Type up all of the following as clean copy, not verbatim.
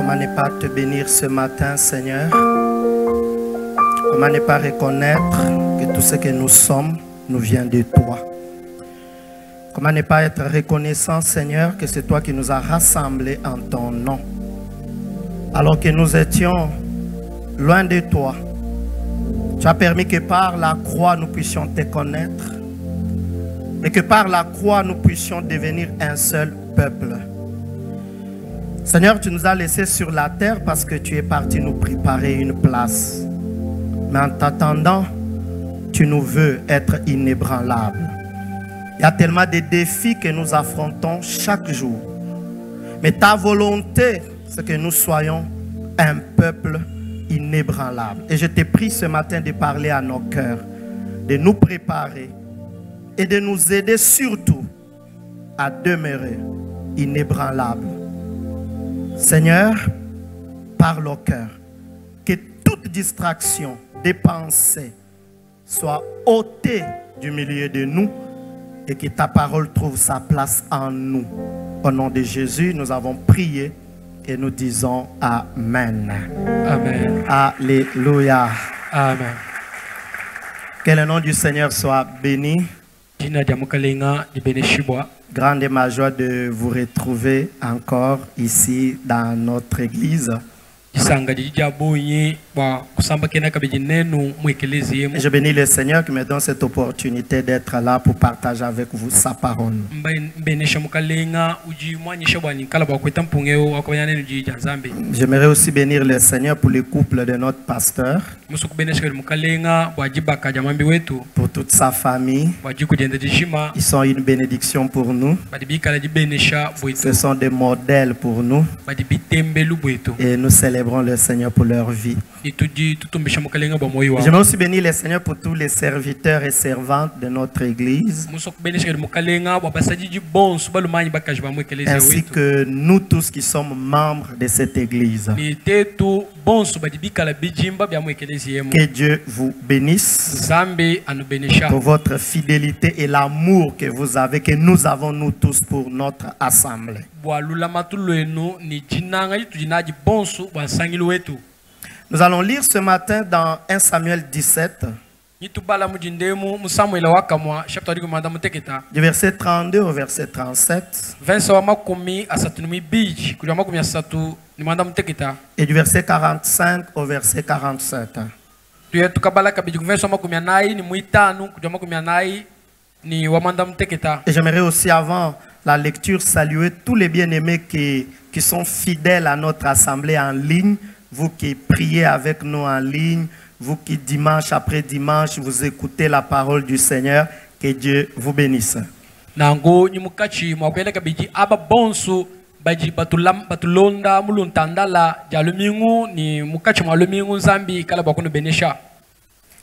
Comment ne pas te bénir ce matin, Seigneur? Comment ne pas reconnaître que tout ce que nous sommes nous vient de toi? Comment ne pas être reconnaissant, Seigneur, que c'est toi qui nous as rassemblés en ton nom? Alors que nous étions loin de toi, tu as permis que par la croix nous puissions te connaître et que par la croix nous puissions devenir un seul peuple. Seigneur, tu nous as laissés sur la terre parce que tu es parti nous préparer une place. Mais en t'attendant, tu nous veux être inébranlable. Il y a tellement de défis que nous affrontons chaque jour. Mais ta volonté, c'est que nous soyons un peuple inébranlable. Et je te prie ce matin de parler à nos cœurs, de nous préparer et de nous aider surtout à demeurer inébranlable. Seigneur, parle au cœur, que toute distraction des pensées soit ôtée du milieu de nous et que ta parole trouve sa place en nous. Au nom de Jésus, nous avons prié et nous disons Amen. Amen. Alléluia. Amen. Que le nom du Seigneur soit béni. Grande est ma joie de vous retrouver encore ici dans notre église. Je bénis le Seigneur qui me donne cette opportunité d'être là pour partager avec vous sa parole. J'aimerais aussi bénir le Seigneur pour le couple de notre pasteur, pour toute sa famille. Ils sont une bénédiction pour nous. Ce sont des modèles pour nous. Et nous célébrons le Seigneur pour leur vie. J'aimerais aussi bénir le Seigneur pour tous les serviteurs et servantes de notre église, ainsi que nous tous qui sommes membres de cette église. Que Dieu vous bénisse pour votre fidélité et l'amour que vous avez, que nous avons nous tous pour notre assemblée. Nous allons lire ce matin dans 1 Samuel 17, du verset 32 au verset 37, et du verset 45 au verset 47. Et j'aimerais aussi, avant la lecture, saluer tous les bien-aimés qui sont fidèles à notre assemblée en ligne, vous qui priez avec nous en ligne, vous qui dimanche après dimanche vous écoutez la parole du Seigneur. Que Dieu vous bénisse.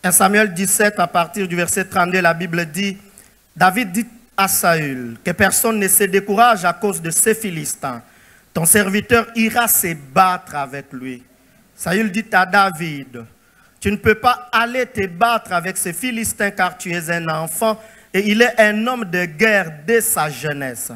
En Samuel 17, à partir du verset 32, la Bible dit: David dit à Saül que personne ne se décourage à cause de ces Philistins. Ton serviteur ira se battre avec lui. Saül dit à David: tu ne peux pas aller te battre avec ces Philistins car tu es un enfant et il est un homme de guerre dès sa jeunesse.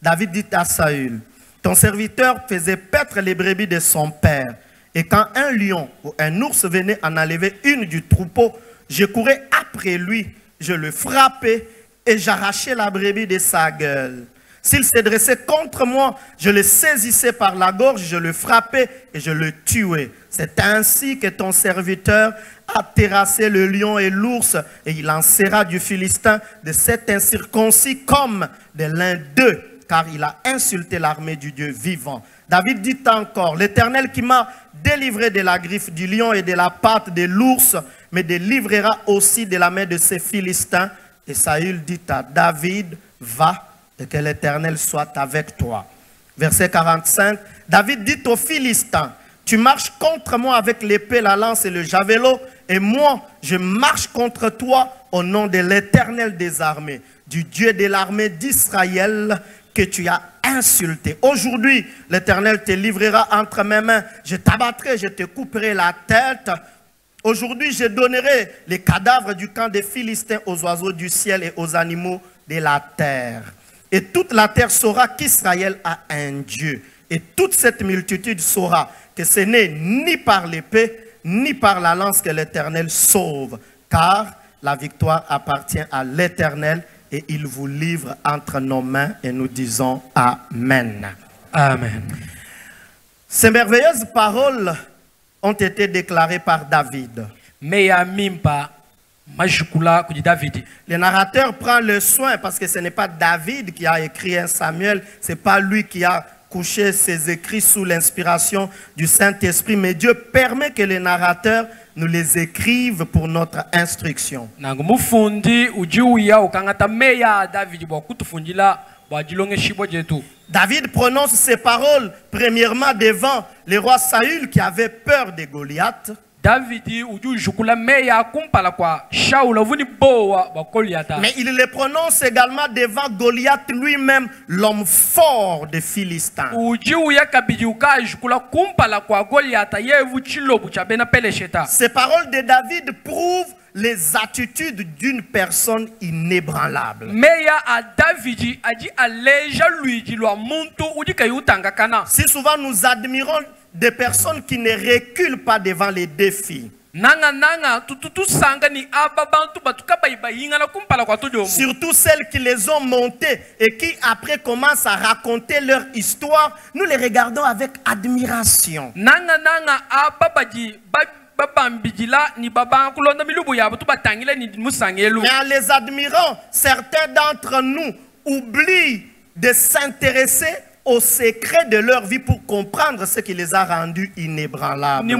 David dit à Saül: ton serviteur faisait paître les brebis de son père. Et quand un lion ou un ours venait en enlever une du troupeau, je courais après lui, je le frappais et j'arrachais la brebis de sa gueule. S'il se dressait contre moi, je le saisissais par la gorge, je le frappais et je le tuais. C'est ainsi que ton serviteur a terrassé le lion et l'ours, et il en sera du Philistin de cet incirconcis comme de l'un d'eux, car il a insulté l'armée du Dieu vivant. David dit encore: l'Éternel qui m'a délivré de la griffe du lion et de la patte de l'ours, me délivrera aussi de la main de ces Philistins. Et Saül dit à David: va, et que l'Éternel soit avec toi. Verset 45, David dit aux Philistins: tu marches contre moi avec l'épée, la lance et le javelot, et moi, je marche contre toi au nom de l'Éternel des armées, du Dieu de l'armée d'Israël que tu as insulté. Aujourd'hui, l'Éternel te livrera entre mes mains. Je t'abattrai, je te couperai la tête. Aujourd'hui, je donnerai les cadavres du camp des Philistins aux oiseaux du ciel et aux animaux de la terre. Et toute la terre saura qu'Israël a un Dieu. Et toute cette multitude saura que ce n'est ni par l'épée, ni par la lance que l'Éternel sauve, car la victoire appartient à l'Éternel et il vous livre entre nos mains et nous disons Amen. Amen. Ces merveilleuses paroles ont été déclarées par David. Le narrateur prend le soin, parce que ce n'est pas David qui a écrit un Samuel, ce n'est pas lui qui a couché ses écrits sous l'inspiration du Saint-Esprit, mais Dieu permet que les narrateurs nous les écrivent pour notre instruction. David prononce ces paroles premièrement devant le roi Saül qui avait peur de Goliath. Mais il les prononce également devant Goliath lui-même, l'homme fort des Philistins. Ces paroles de David prouvent les attitudes d'une personne inébranlable. Si souvent nous admirons des personnes qui ne reculent pas devant les défis, surtout celles qui les ont montées et qui après commencent à raconter leur histoire, nous les regardons avec admiration. Mais en les admirant, certains d'entre nous oublient de s'intéresser aux secrets de leur vie pour comprendre ce qui les a rendus inébranlables. Même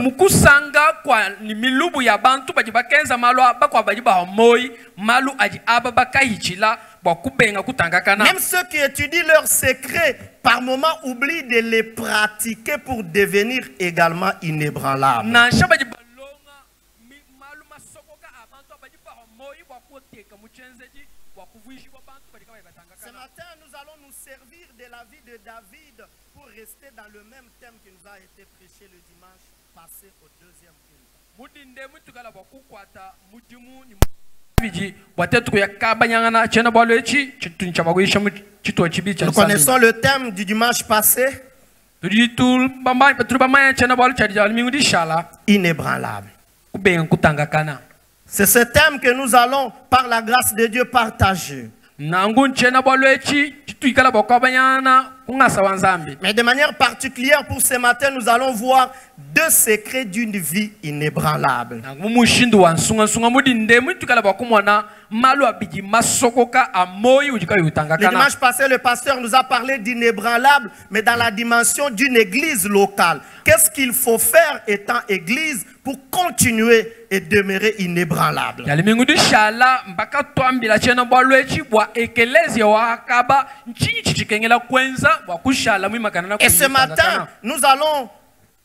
ceux qui étudient leurs secrets, par moments oublient de les pratiquer pour devenir également inébranlables. Ce matin, nous allons nous servir de la vie de David pour rester dans le même thème qui nous a été prêché le dimanche passé au deuxième culte. Nous connaissons le thème du dimanche passé. Inébranlable. C'est ce thème que nous allons, par la grâce de Dieu, partager. Mais de manière particulière pour ce matin, nous allons voir deux secrets d'une vie inébranlable. Le dimanche passé, le pasteur nous a parlé d'inébranlable, mais dans la dimension d'une église locale. Qu'est-ce qu'il faut faire étant église pour continuer et demeurer inébranlable? Et ce matin, nous allons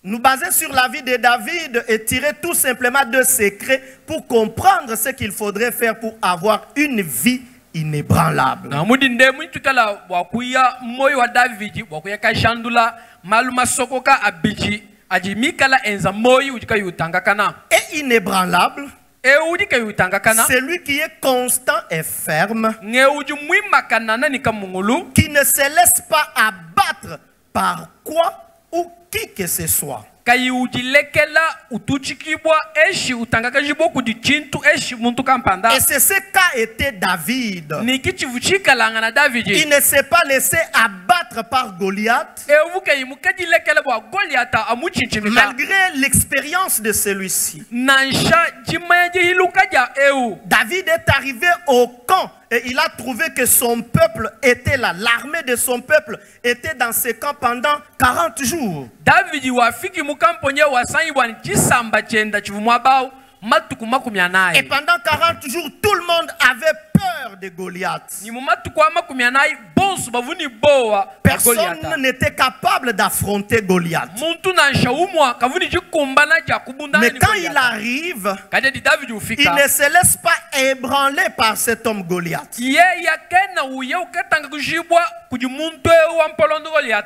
nous baser sur la vie de David et tirer tout simplement deux secrets pour comprendre ce qu'il faudrait faire pour avoir une vie inébranlable. Et inébranlable, c'est lui qui est constant et ferme, qui ne se laisse pas abattre par quoi ou qui que ce soit. Et c'est ce qu'a été David. Il ne s'est pas laissé abattre par Goliath, malgré l'expérience de celui-ci. David est arrivé au camp et il a trouvé que son peuple était là. L'armée de son peuple était dans ce camp pendant 40 jours. Et pendant 40 jours, tout le monde avait peur de Goliath. Personne n'était capable d'affronter Goliath. Mais quand il arrive, il ne se laisse pas ébranler par cet homme Goliath.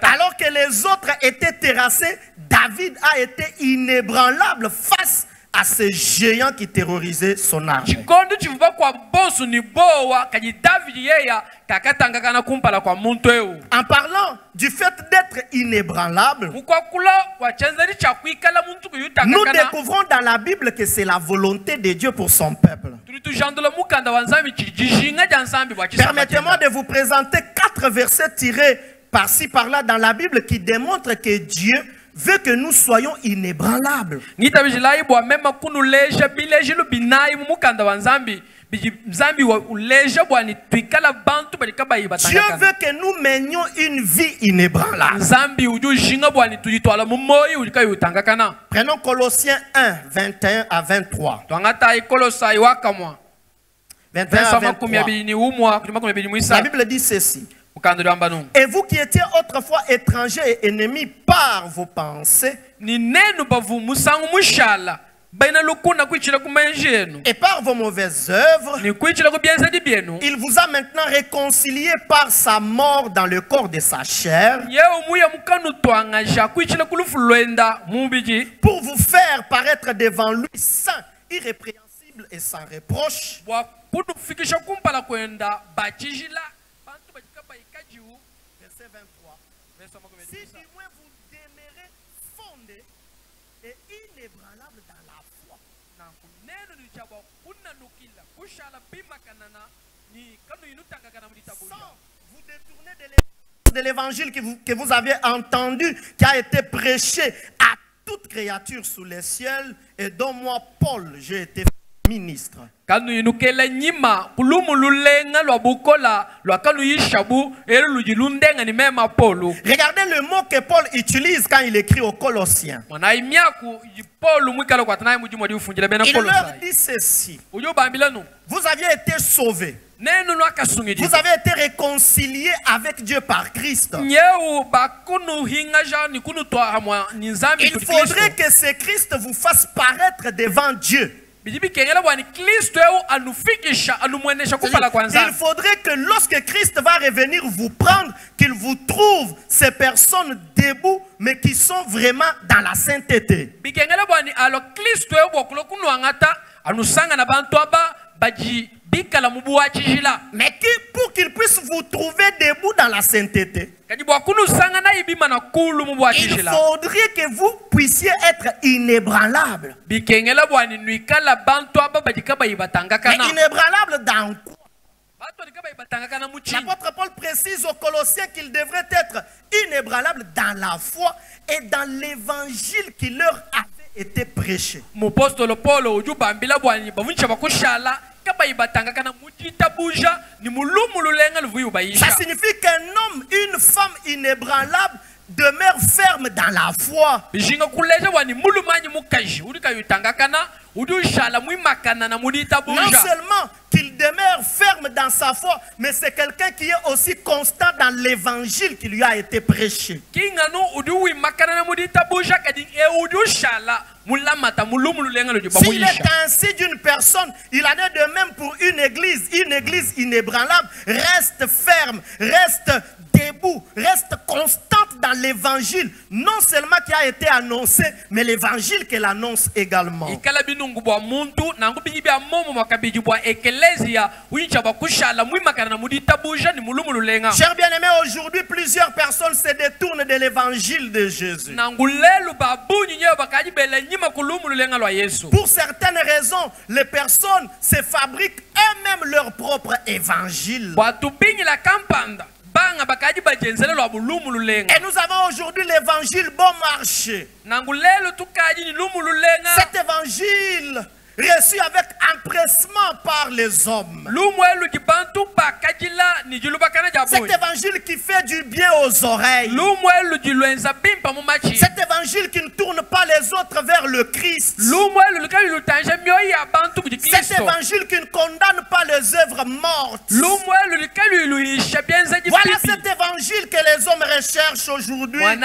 Alors que les autres étaient terrassés, David a été inébranlable face à ces géants qui terrorisaient son armée. chikondo chivuba kwa bosu ni bowa kaji David yeya kakatanga kana kumpala kwa muntu eu. En parlant du fait d'être inébranlable, Mukakula wachanzari chakuikala muntu kuyutanga nous kana. découvrons dans la Bible que c'est la volonté de Dieu pour son peuple. Tulitujandula mukanda wanzambi chijinga jansambi wachisa. Permettez-moi de vous présenter 4 versets tirés par-ci par-là dans la Bible qui démontrent que Dieu veut que nous soyons inébranlables. Dieu veut que nous menions une vie inébranlable. Prenons Colossiens 1, 21 à 23. 21 à 23. La Bible dit ceci. Et vous qui étiez autrefois étrangers et ennemis par vos pensées et par vos mauvaises œuvres, il vous a maintenant réconciliés par sa mort dans le corps de sa chair pour vous faire paraître devant lui saint, irrépréhensible et sans reproche. Verset 23. Si du moins vous demeurez fondés et inébranlables dans la foi, sans vous détourner de l'évangile que vous avez entendu, qui a été prêché à toute créature sous les cieux, et dont moi, Paul, j'ai été ministre. Regardez le mot que Paul utilise quand il écrit aux Colossiens. Il leur dit ceci. Vous aviez été sauvés. Vous avez été réconciliés avec Dieu par Christ. Il faudrait que ce Christ vous fasse paraître devant Dieu. Il faudrait que lorsque Christ va revenir vous prendre, qu'il vous trouve ces personnes debout, mais qui sont vraiment dans la sainteté. Mais pour qu'il puisse vous trouver debout dans la sainteté, il faudrait que vous puissiez être inébranlable. Mais inébranlable dans quoi? L'apôtre Paul précise aux Colossiens qu'ils devraient être inébranlables dans la foi et dans l'évangile qui leur avait été prêché. Ça signifie qu'un homme, une femme inébranlable demeure ferme dans la foi. Non seulement qu'il demeure ferme dans sa foi, mais c'est quelqu'un qui est aussi constant dans l'évangile qui lui a été prêché. S'il est ainsi d'une personne, il en est de même pour une église inébranlable, reste ferme, reste debout, reste constante dans l'évangile, non seulement qui a été annoncé, mais l'évangile qu'elle annonce également. Chers bien-aimés, aujourd'hui plusieurs personnes se détournent de l'évangile de Jésus. Pour certaines raisons, les personnes se fabriquent eux-mêmes leur propre évangile. Et nous avons aujourd'hui l'évangile bon marché. Cet évangile reçu avec empressement par les hommes. Cet évangile qui fait du bien aux oreilles. Cet évangile qui ne tourne pas les autres vers le Christ. Cet évangile qui ne condamne pas les œuvres mortes. Voilà cet évangile que les hommes recherchent aujourd'hui. Mais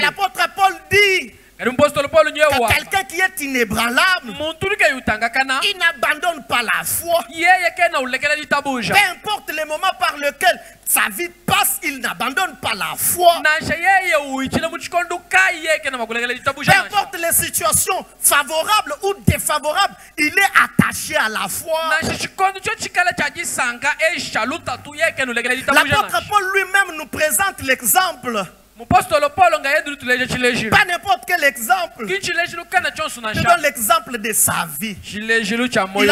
l'apôtre Paul dit Quelqu'un qui est inébranlable, il n'abandonne pas la foi. Peu importe les moments par lesquels sa vie passe, il n'abandonne pas la foi. Peu importe les situations favorables ou défavorables, il est attaché à la foi. L'apôtre Paul lui-même nous présente l'exemple. Pas n'importe quel exemple. Je donne l'exemple de sa vie. Il a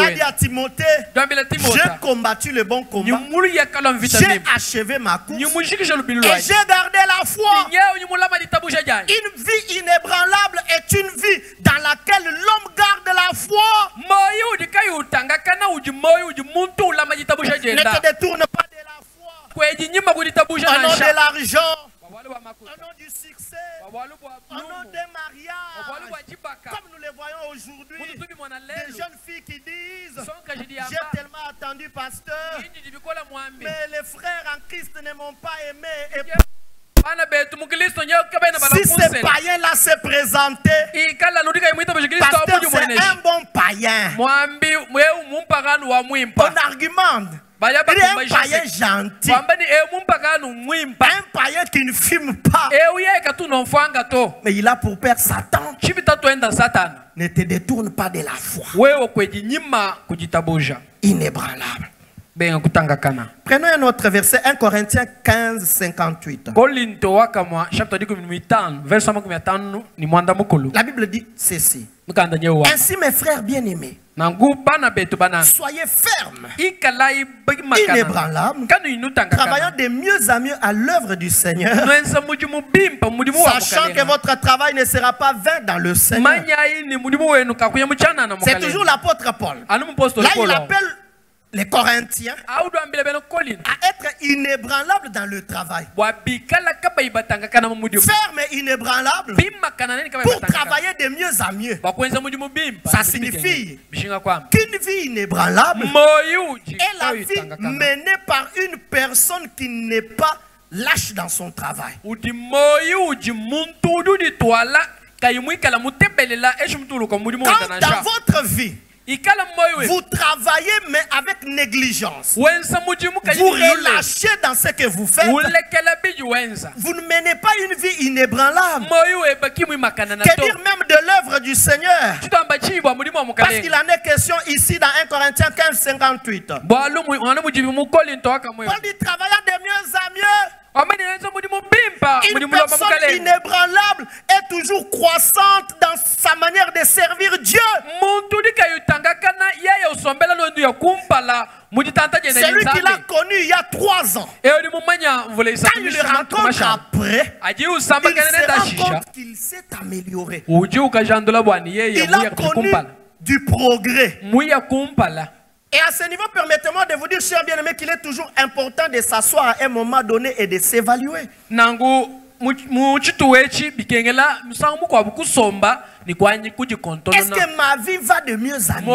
dit à Timothée, j'ai combattu le bon combat, j'ai achevé ma course et j'ai gardé la foi. Une vie inébranlable est une vie dans laquelle l'homme garde la foi. Ne te détourne pas de la foi au nom de l'argent, au nom du succès, au nom des mariages, comme nous les voyons aujourd'hui, des jeunes filles qui disent, j'ai tellement attendu pasteur, mais les frères en Christ ne m'ont pas aimé. Et si ce païen-là s'est présenté, pasteur, c'est un bon païen. On argumente. Il est un païen gentil, un païen qui ne fume pas, mais il a pour père Satan. Ne te détourne pas de la foi. Inébranlable. Prenons un autre verset, 1 Corinthiens 15, 58. La Bible dit ceci. Ainsi, mes frères bien-aimés, soyez fermes, inébranlables, travaillant de mieux à mieux à l'œuvre du Seigneur, sachant que votre travail ne sera pas vain dans le Seigneur. C'est toujours l'apôtre Paul. Là, il appelle les Corinthiens à être inébranlables dans le travail. Ferme et inébranlable pour travailler de mieux à mieux. Ça signifie qu'une vie inébranlable est la vie menée par une personne qui n'est pas lâche dans son travail. Quand dans votre vie, vous travaillez mais avec négligence, vous relâchez dans ce que vous faites, vous ne menez pas une vie inébranlable, que dire même de l'œuvre du Seigneur, parce qu'il en est question ici dans 1 Corinthiens 15, 58. Paul dit travaillant de mieux à mieux. Une personne inébranlable est toujours croissante dans sa manière de servir Dieu. C'est lui qui l'a connu il y a 3 ans. Quand il le rencontre après, il se rend compte qu'il s'est amélioré. Il a connu du progrès. Et à ce niveau, permettez-moi de vous dire, chers bien-aimés, qu'il est toujours important de s'asseoir à un moment donné et de s'évaluer. Est-ce que ma vie va de mieux à mieux?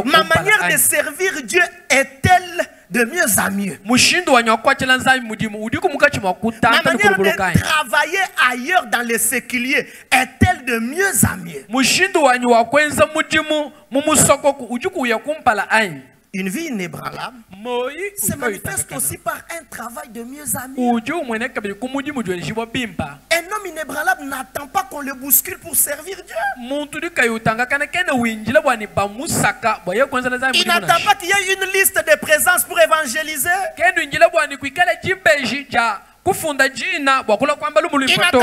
Ma manière de servir Dieu est-elle de mieux à mieux? Ma manière de travailler ailleurs dans les séculiers est-elle de mieux à mieux? Une vie inébranlable se manifeste aussi par un travail de mieux à mieux. Un homme inébranlable n'attend pas qu'on le bouscule pour servir Dieu. Il n'attend pas qu'il y ait une liste de présence pour évangéliser. Il n'attend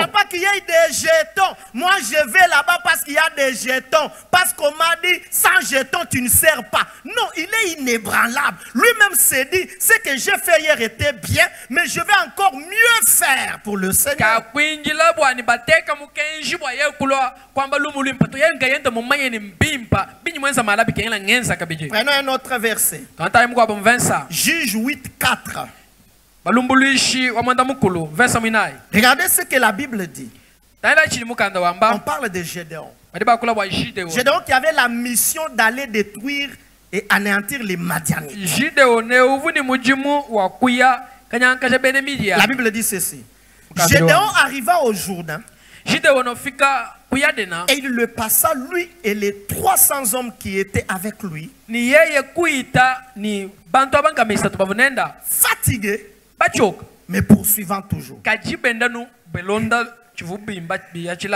pas qu'il y ait des jetons. Moi je vais là-bas parce qu'il y a des jetons. Parce qu'on m'a dit, sans jetons tu ne sers pas. Non, il est inébranlable. Lui-même s'est dit, ce que j'ai fait hier était bien, mais je vais encore mieux faire pour le Seigneur. Prenons un autre verset. Juge 8, 4. Regardez ce que la Bible dit. On parle de Gédéon. Gédéon qui avait la mission d'aller détruire et anéantir les Madianites. La Bible dit ceci. Gédéon arriva au Jourdain Et il le passa, lui et les 300 hommes qui étaient avec lui, fatigués, mais poursuivant toujours.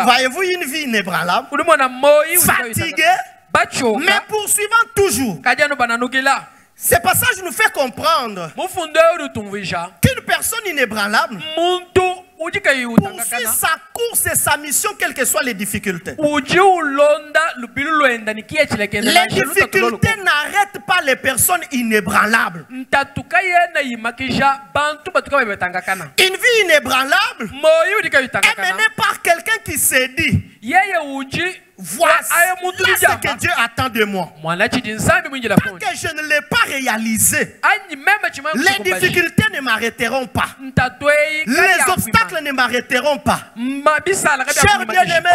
Voyez-vous une vie inébranlable, fatigué, mais poursuivant toujours. Ce passage nous fait comprendre qu'une personne inébranlable poursuit sa course et sa mission, quelles que soient les difficultés. Les difficultés n'arrêtent pas les personnes inébranlables. Une vie inébranlable est menée par quelqu'un qui s'est dit: voici ce que Dieu attend de moi. Tant que je ne l'ai pas réalisé, les difficultés ne m'arrêteront pas. Les obstacles ne m'arrêteront pas. Chers bien-aimés,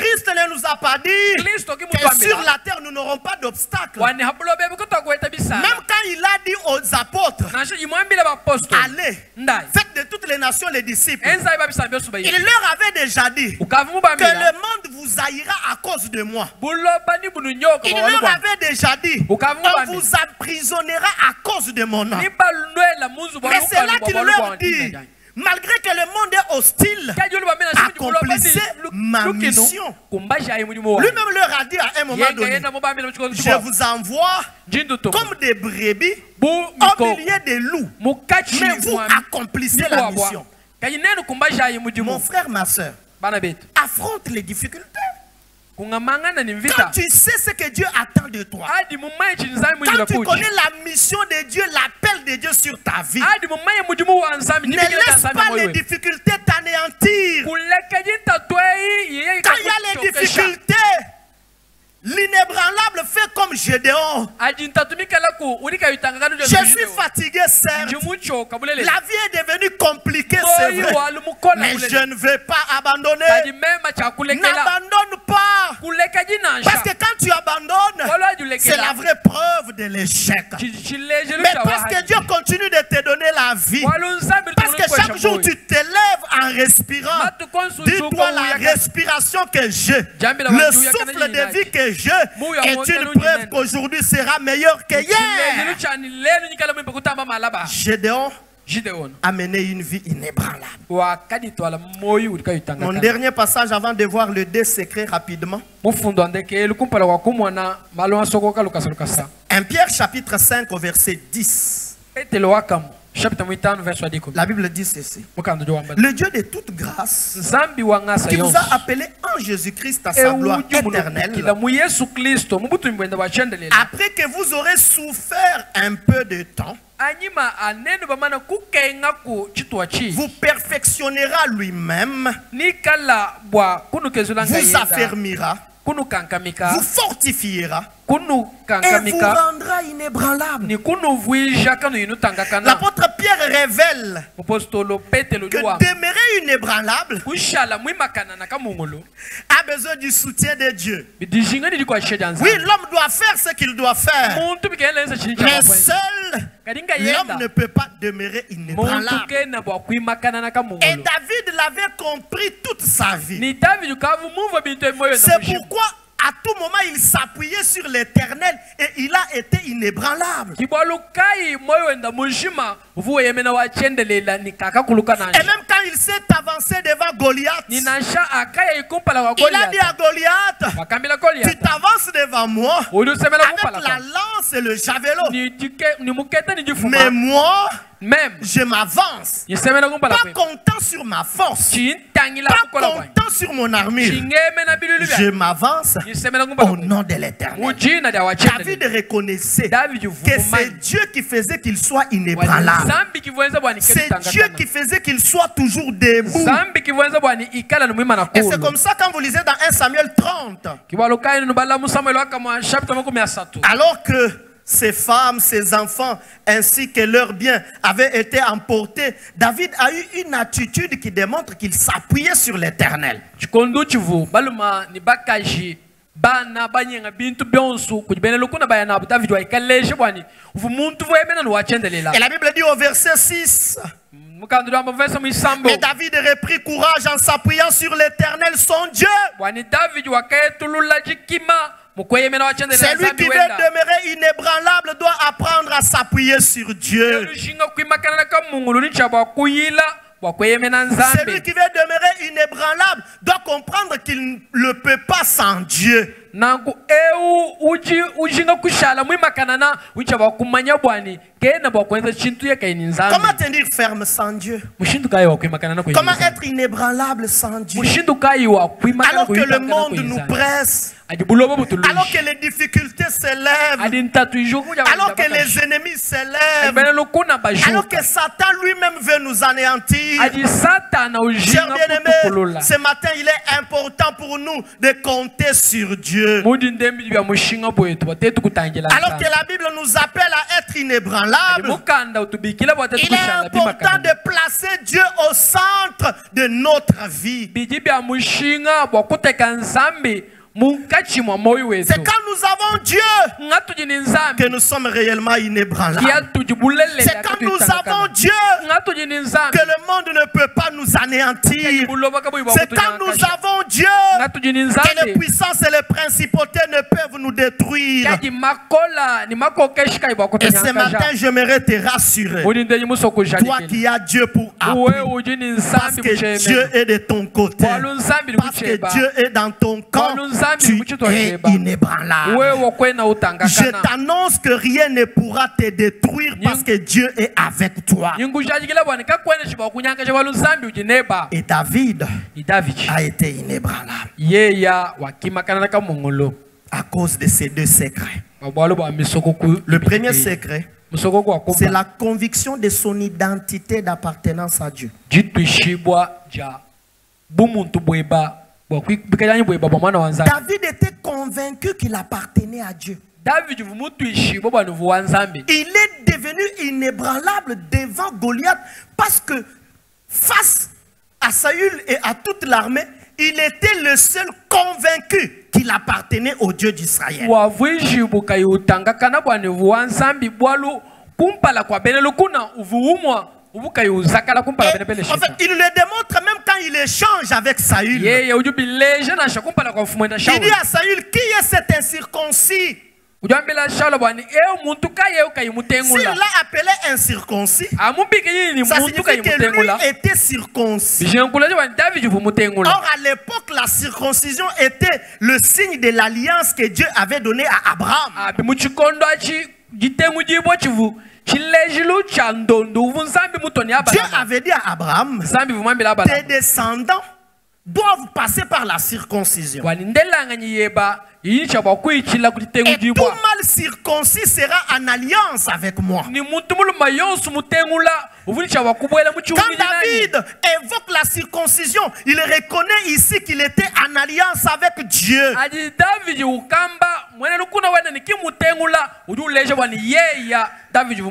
Christ ne nous a pas dit que sur la terre nous n'aurons pas d'obstacles. Même quand il a dit aux apôtres: allez, faites de toutes les nations les disciples, il leur avait déjà dit que le monde vous haïra à cause de moi. Il leur avait déjà dit: on vous emprisonnera à cause de mon nom. Mais c'est là qu'il leur dit: malgré que le monde est hostile, accomplissez ma mission. Lui-même leur a dit à un moment donné: je vous envoie comme des brebis au milieu des loups, mais vous accomplissez la mission. Mon frère, ma soeur, affronte les difficultés. Quand tu sais ce que Dieu attend de toi, quand tu connais la mission de Dieu, l'appel de Dieu sur ta vie, ne laisse pas les difficultés t'anéantir. Quand il y a les difficultés, l'inébranlable fait comme Gédéon: je suis fatigué, certes. La vie est devenue compliquée, c'est vrai. Mais je ne vais pas abandonner. N'abandonne pas. Parce que quand tu abandonnes, c'est la vraie preuve de l'échec. Mais parce que Dieu continue de te donner la vie, parce que chaque jour tu t'élèves en respirant, dis-toi: la respiration que j'ai, le souffle de vie que j'ai est une preuve qu'aujourd'hui sera meilleur que hier. Gédéon a mené une vie inébranlable. Mon dernier passage avant de voir le deux secrets rapidement. 1 Pierre chapitre 5 au verset 10. La Bible dit ceci: le Dieu de toute grâce, qui vous a appelé en Jésus-Christ à sa gloire éternelle, après que vous aurez souffert un peu de temps, vous perfectionnera lui-même, vous affermira, vous fortifiera et vous rendra inébranlable. L'apôtre Pierre révèle que demeurer inébranlable a besoin du soutien de Dieu. Oui, l'homme doit faire ce qu'il doit faire, mais seul l'homme ne peut pas demeurer inébranlable. Et David l'avait compris toute sa vie. C'est pourquoi à tout moment il s'appuyait sur l'Éternel et il a été inébranlable. Et même quand il s'est avancé devant Goliath, il a dit à Goliath: tu t'avances devant moi avec la lance et le javelot, mais moi je m'avance, pas comptant sur ma force, pas comptant sur mon armure, je m'avance au nom de l'Éternel. David reconnaissait que c'est Dieu qui faisait qu'il soit inébranlable. C'est Dieu qui faisait qu'il soit toujours debout. Et c'est comme ça quand vous lisez dans 1 Samuel 30, alors que ses femmes, ses enfants, ainsi que leurs biens avaient été emportés, David a eu une attitude qui démontre qu'il s'appuyait sur l'Éternel. Et la Bible dit au verset 6, Mais David reprit courage en s'appuyant sur l'Éternel, son Dieu. Celui qui veut demeurer inébranlable doit apprendre à s'appuyer sur Dieu. Celui qui veut demeurer inébranlable doit comprendre qu'il ne peut pas sans Dieu. Nangu kushala mwimakanana wichaba kumanya bwani kena bwakwenza chintu yakainizambi. Comment tenir ferme sans Dieu? Comment être inébranlable sans Dieu? Alors que le monde nous presse, alors que les difficultés s'élèvent, alors que les ennemis s'élèvent, alors que Satan lui-même veut nous anéantir. Chers bien-aimés, ce matin il est important pour nous de compter sur Dieu. Alors que la Bible nous appelle à être inébranlables, il est important de placer Dieu au centre de notre vie. C'est quand nous avons Dieu que nous sommes réellement inébranlables. C'est quand nous avons Dieu que le monde ne peut pas nous anéantir. C'est quand nous avons Dieu que les puissances et les principautés ne peuvent nous détruire. Et ce matin, j'aimerais te rassurer. Toi qui as Dieu pour appui, parce que Dieu est de ton côté, parce que Dieu est dans ton camp, tu es inébranlable. Je t'annonce que rien ne pourra te détruire parce que Dieu est avec toi. Et David a été inébranlable à cause de ces deux secrets. Le premier secret, c'est la conviction de son identité d'appartenance à Dieu. David était convaincu qu'il appartenait à Dieu. Il est devenu inébranlable devant Goliath parce que face à Saül et à toute l'armée, il était le seul convaincu qu'il appartenait au Dieu d'Israël. En fait, il le démontre même quand il échange avec Saül. Il dit à Saül, qui est cet incirconcis? S'il l'a appelé incirconcis, ça signifie que lui était circoncis. Or, à l'époque, la circoncision était le signe de l'alliance que Dieu avait donnée à Abraham. Dieu avait dit à Abraham, tes descendants doivent passer par la circoncision. Et tout mal circoncis sera en alliance avec moi. Quand David évoque la circoncision, il reconnaît ici qu'il était en alliance avec Dieu.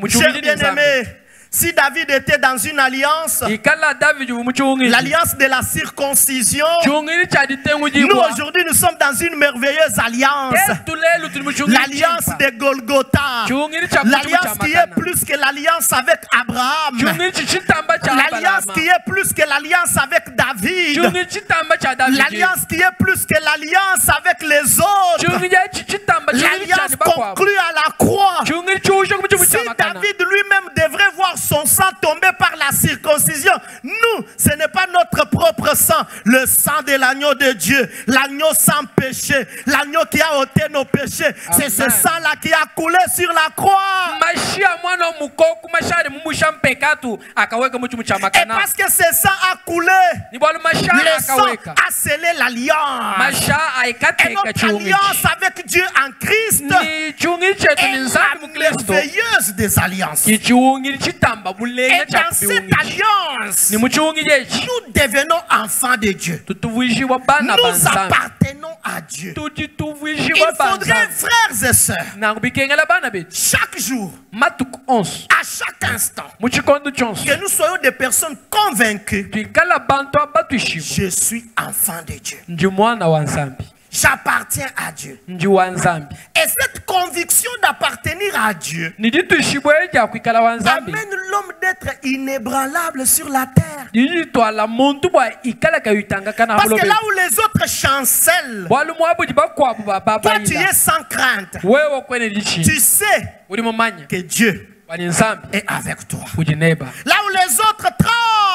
Cher bien-aimé, si David était dans une alliance, l'alliance de la circoncision, nous aujourd'hui nous sommes dans une merveilleuse alliance. L'alliance de Golgotha, l'alliance qui est plus que l'alliance avec Abraham, l'alliance qui est plus que l'alliance avec David, l'alliance qui est plus que l'alliance avec les autres, l'alliance conclue à la croix. Si David lui-même devrait voir son sang tomber par la circoncision, nous, ce n'est pas notre propre sang, le sang de l'agneau de Dieu, l'agneau sans péché, l'agneau qui a ôté nos péchés. C'est ce sang-là qui a coulé sur la croix. Et parce que ce sang a coulé, le sang a scellé l'alliance. Et notre alliance avec Dieu en Christ est la merveilleuse des alliances. Et dans cette alliance, nous devenons enfants de Dieu. Nous appartenons à Dieu. Il faudrait, frères et sœurs, chaque jour, à chaque instant, que nous soyons des personnes convaincues. Je suis enfant de Dieu. j'appartiens à Dieu. ndi wa nzambi. Et cette conviction d'appartenir à Dieu niditushibwe lya kwikala wa nzambi amène l'homme d'être inébranlable sur la terre. niditwala muntu bwa ikala kayitangaka na Parce que bulobe là où les autres chancellent, bwalu mwabudi bakwabu toi tu babayila es sans crainte. wewe kwene lichi Tu sais uli mumanya que Dieu wali nzambi est avec toi. uli neba Là où les autres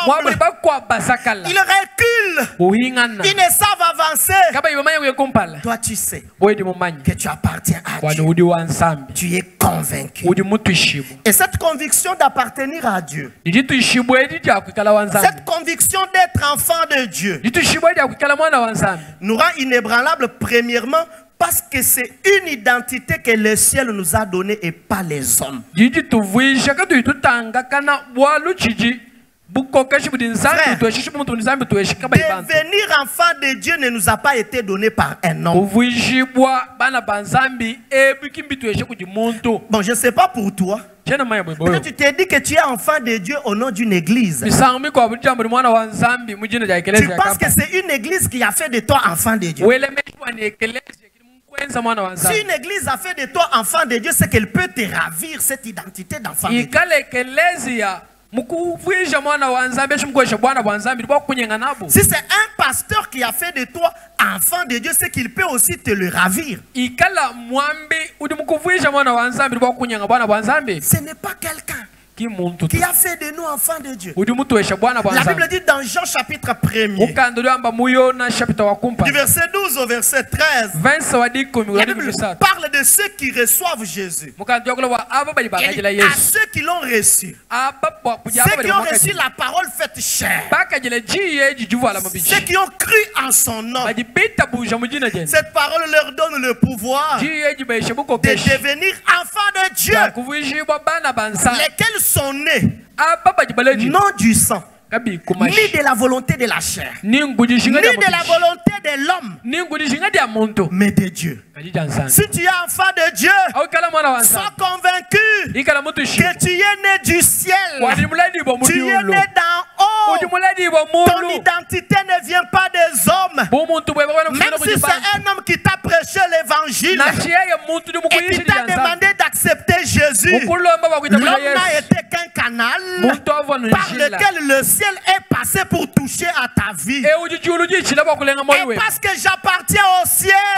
mwabudi tremblent, bakwabu basakala ils reculent, uhingana ils ne savent avancer. kaba ibamanya kukumpala Toi tu sais uli mumanya que tu appartiens à wali Dieu. uli wa nzambi Tu es convaincu. uli mutushibu Et cette conviction d'appartenir à Dieu, niditushibwe lya kwikala wa nzambi cette conviction d'être enfant de Dieu, niditushibwe lya kwikala mwana wa nzambi nous rend inébranlable premièrement parce que c'est une identité que le ciel nous a donnée et pas les hommes. jiji tuvuisha katuyitutangaka na bwalu chiji bukokeshi budi nzambi tueshishi muntu nzambi tueshika baibantu Devenir enfant de Dieu ne nous a pas été donné par un homme. uvuishibwa bana banzambi ebikimbi tueshe kuji muntu Bon, je ne sais pas pour toi. chena maya bweboyo Peut-être tu t'es dit que tu es enfant de Dieu au nom d'une église. bisangu kwa bujambo mwana wa nzambi mujina ja Tu ekeleza penses que c'est une église qui a fait de toi enfant de Dieu. wele meshwa ni ekeleza kwenza mwana wa Si nzambi une église a fait de toi enfant de Dieu, c'est qu'elle peut te ravir cette identité d'enfant de Dieu. ikale ekelezia mukuvuisha mwana wa nzambi shimkwesha bwana wa nzambi bwa kunyenga nabo Si c'est un pasteur qui a fait de toi enfant de Dieu, c'est qu'il peut aussi te le ravir. ikala mwambi udi mukuvuisha mwana wa nzambi bwa kunyenga bwana wa nzambi Ce n'est pas quelqu'un ki muntu qui a fait de nous enfants de Dieu. udi mutuesha bwana wa La nzambi Bible dit dans Jean chapitre 1er, ukando lyamba muyona chapita wa kumpa du verset 12 au verset 13, verse wa dikumi la wa Bible dikumi parle de ceux qui reçoivent Jésus. mukando yakula wa abo bali Et bakajila dit, à yesu ceux qui l'ont reçu, aba bwa kuja ceux abo qui bali ont reçu bakajila la parole faite chair, bakajila jiye jijuva la ceux mabichi qui ont cru en son nom, bajipita buja mujina jen cette parole leur donne le pouvoir jiye jibaishe buko de keshi devenir enfants de Dieu, kuvuishibwa bana bansa lesquels sont nés aba bajibaleji non du sang, kabi ni kumashi de la volonté de la chair, ni ni ngujishinga de dia la mabichi volonté de l'homme, ni ngujishinga dia muntu mais de Dieu. kajija nsana Si tu es enfant de Dieu, au kala mwana wa sois nzambi convaincu ikala mutu shi que tu es né du ciel, wadi muladi bo tu es mudiulo né d'en haut. udi muladi bo Ton mulu identité ne vient pas des hommes. bo muntu bwe bakwana Même kufuna si kujibana c'est un homme qui t'a prêché l'évangile na chiyeye muntu ndi et qui mukuyishi t'a dia nzambi demandé d'accepter Jésus, ukulomba bakuitabula l'homme n'a yesu été qu'un canal muntu avona par njila lequel le ciel est passé pour toucher à ta vie. e ujijulu jichila bakulenga moyo Et we parce que j'appartiens au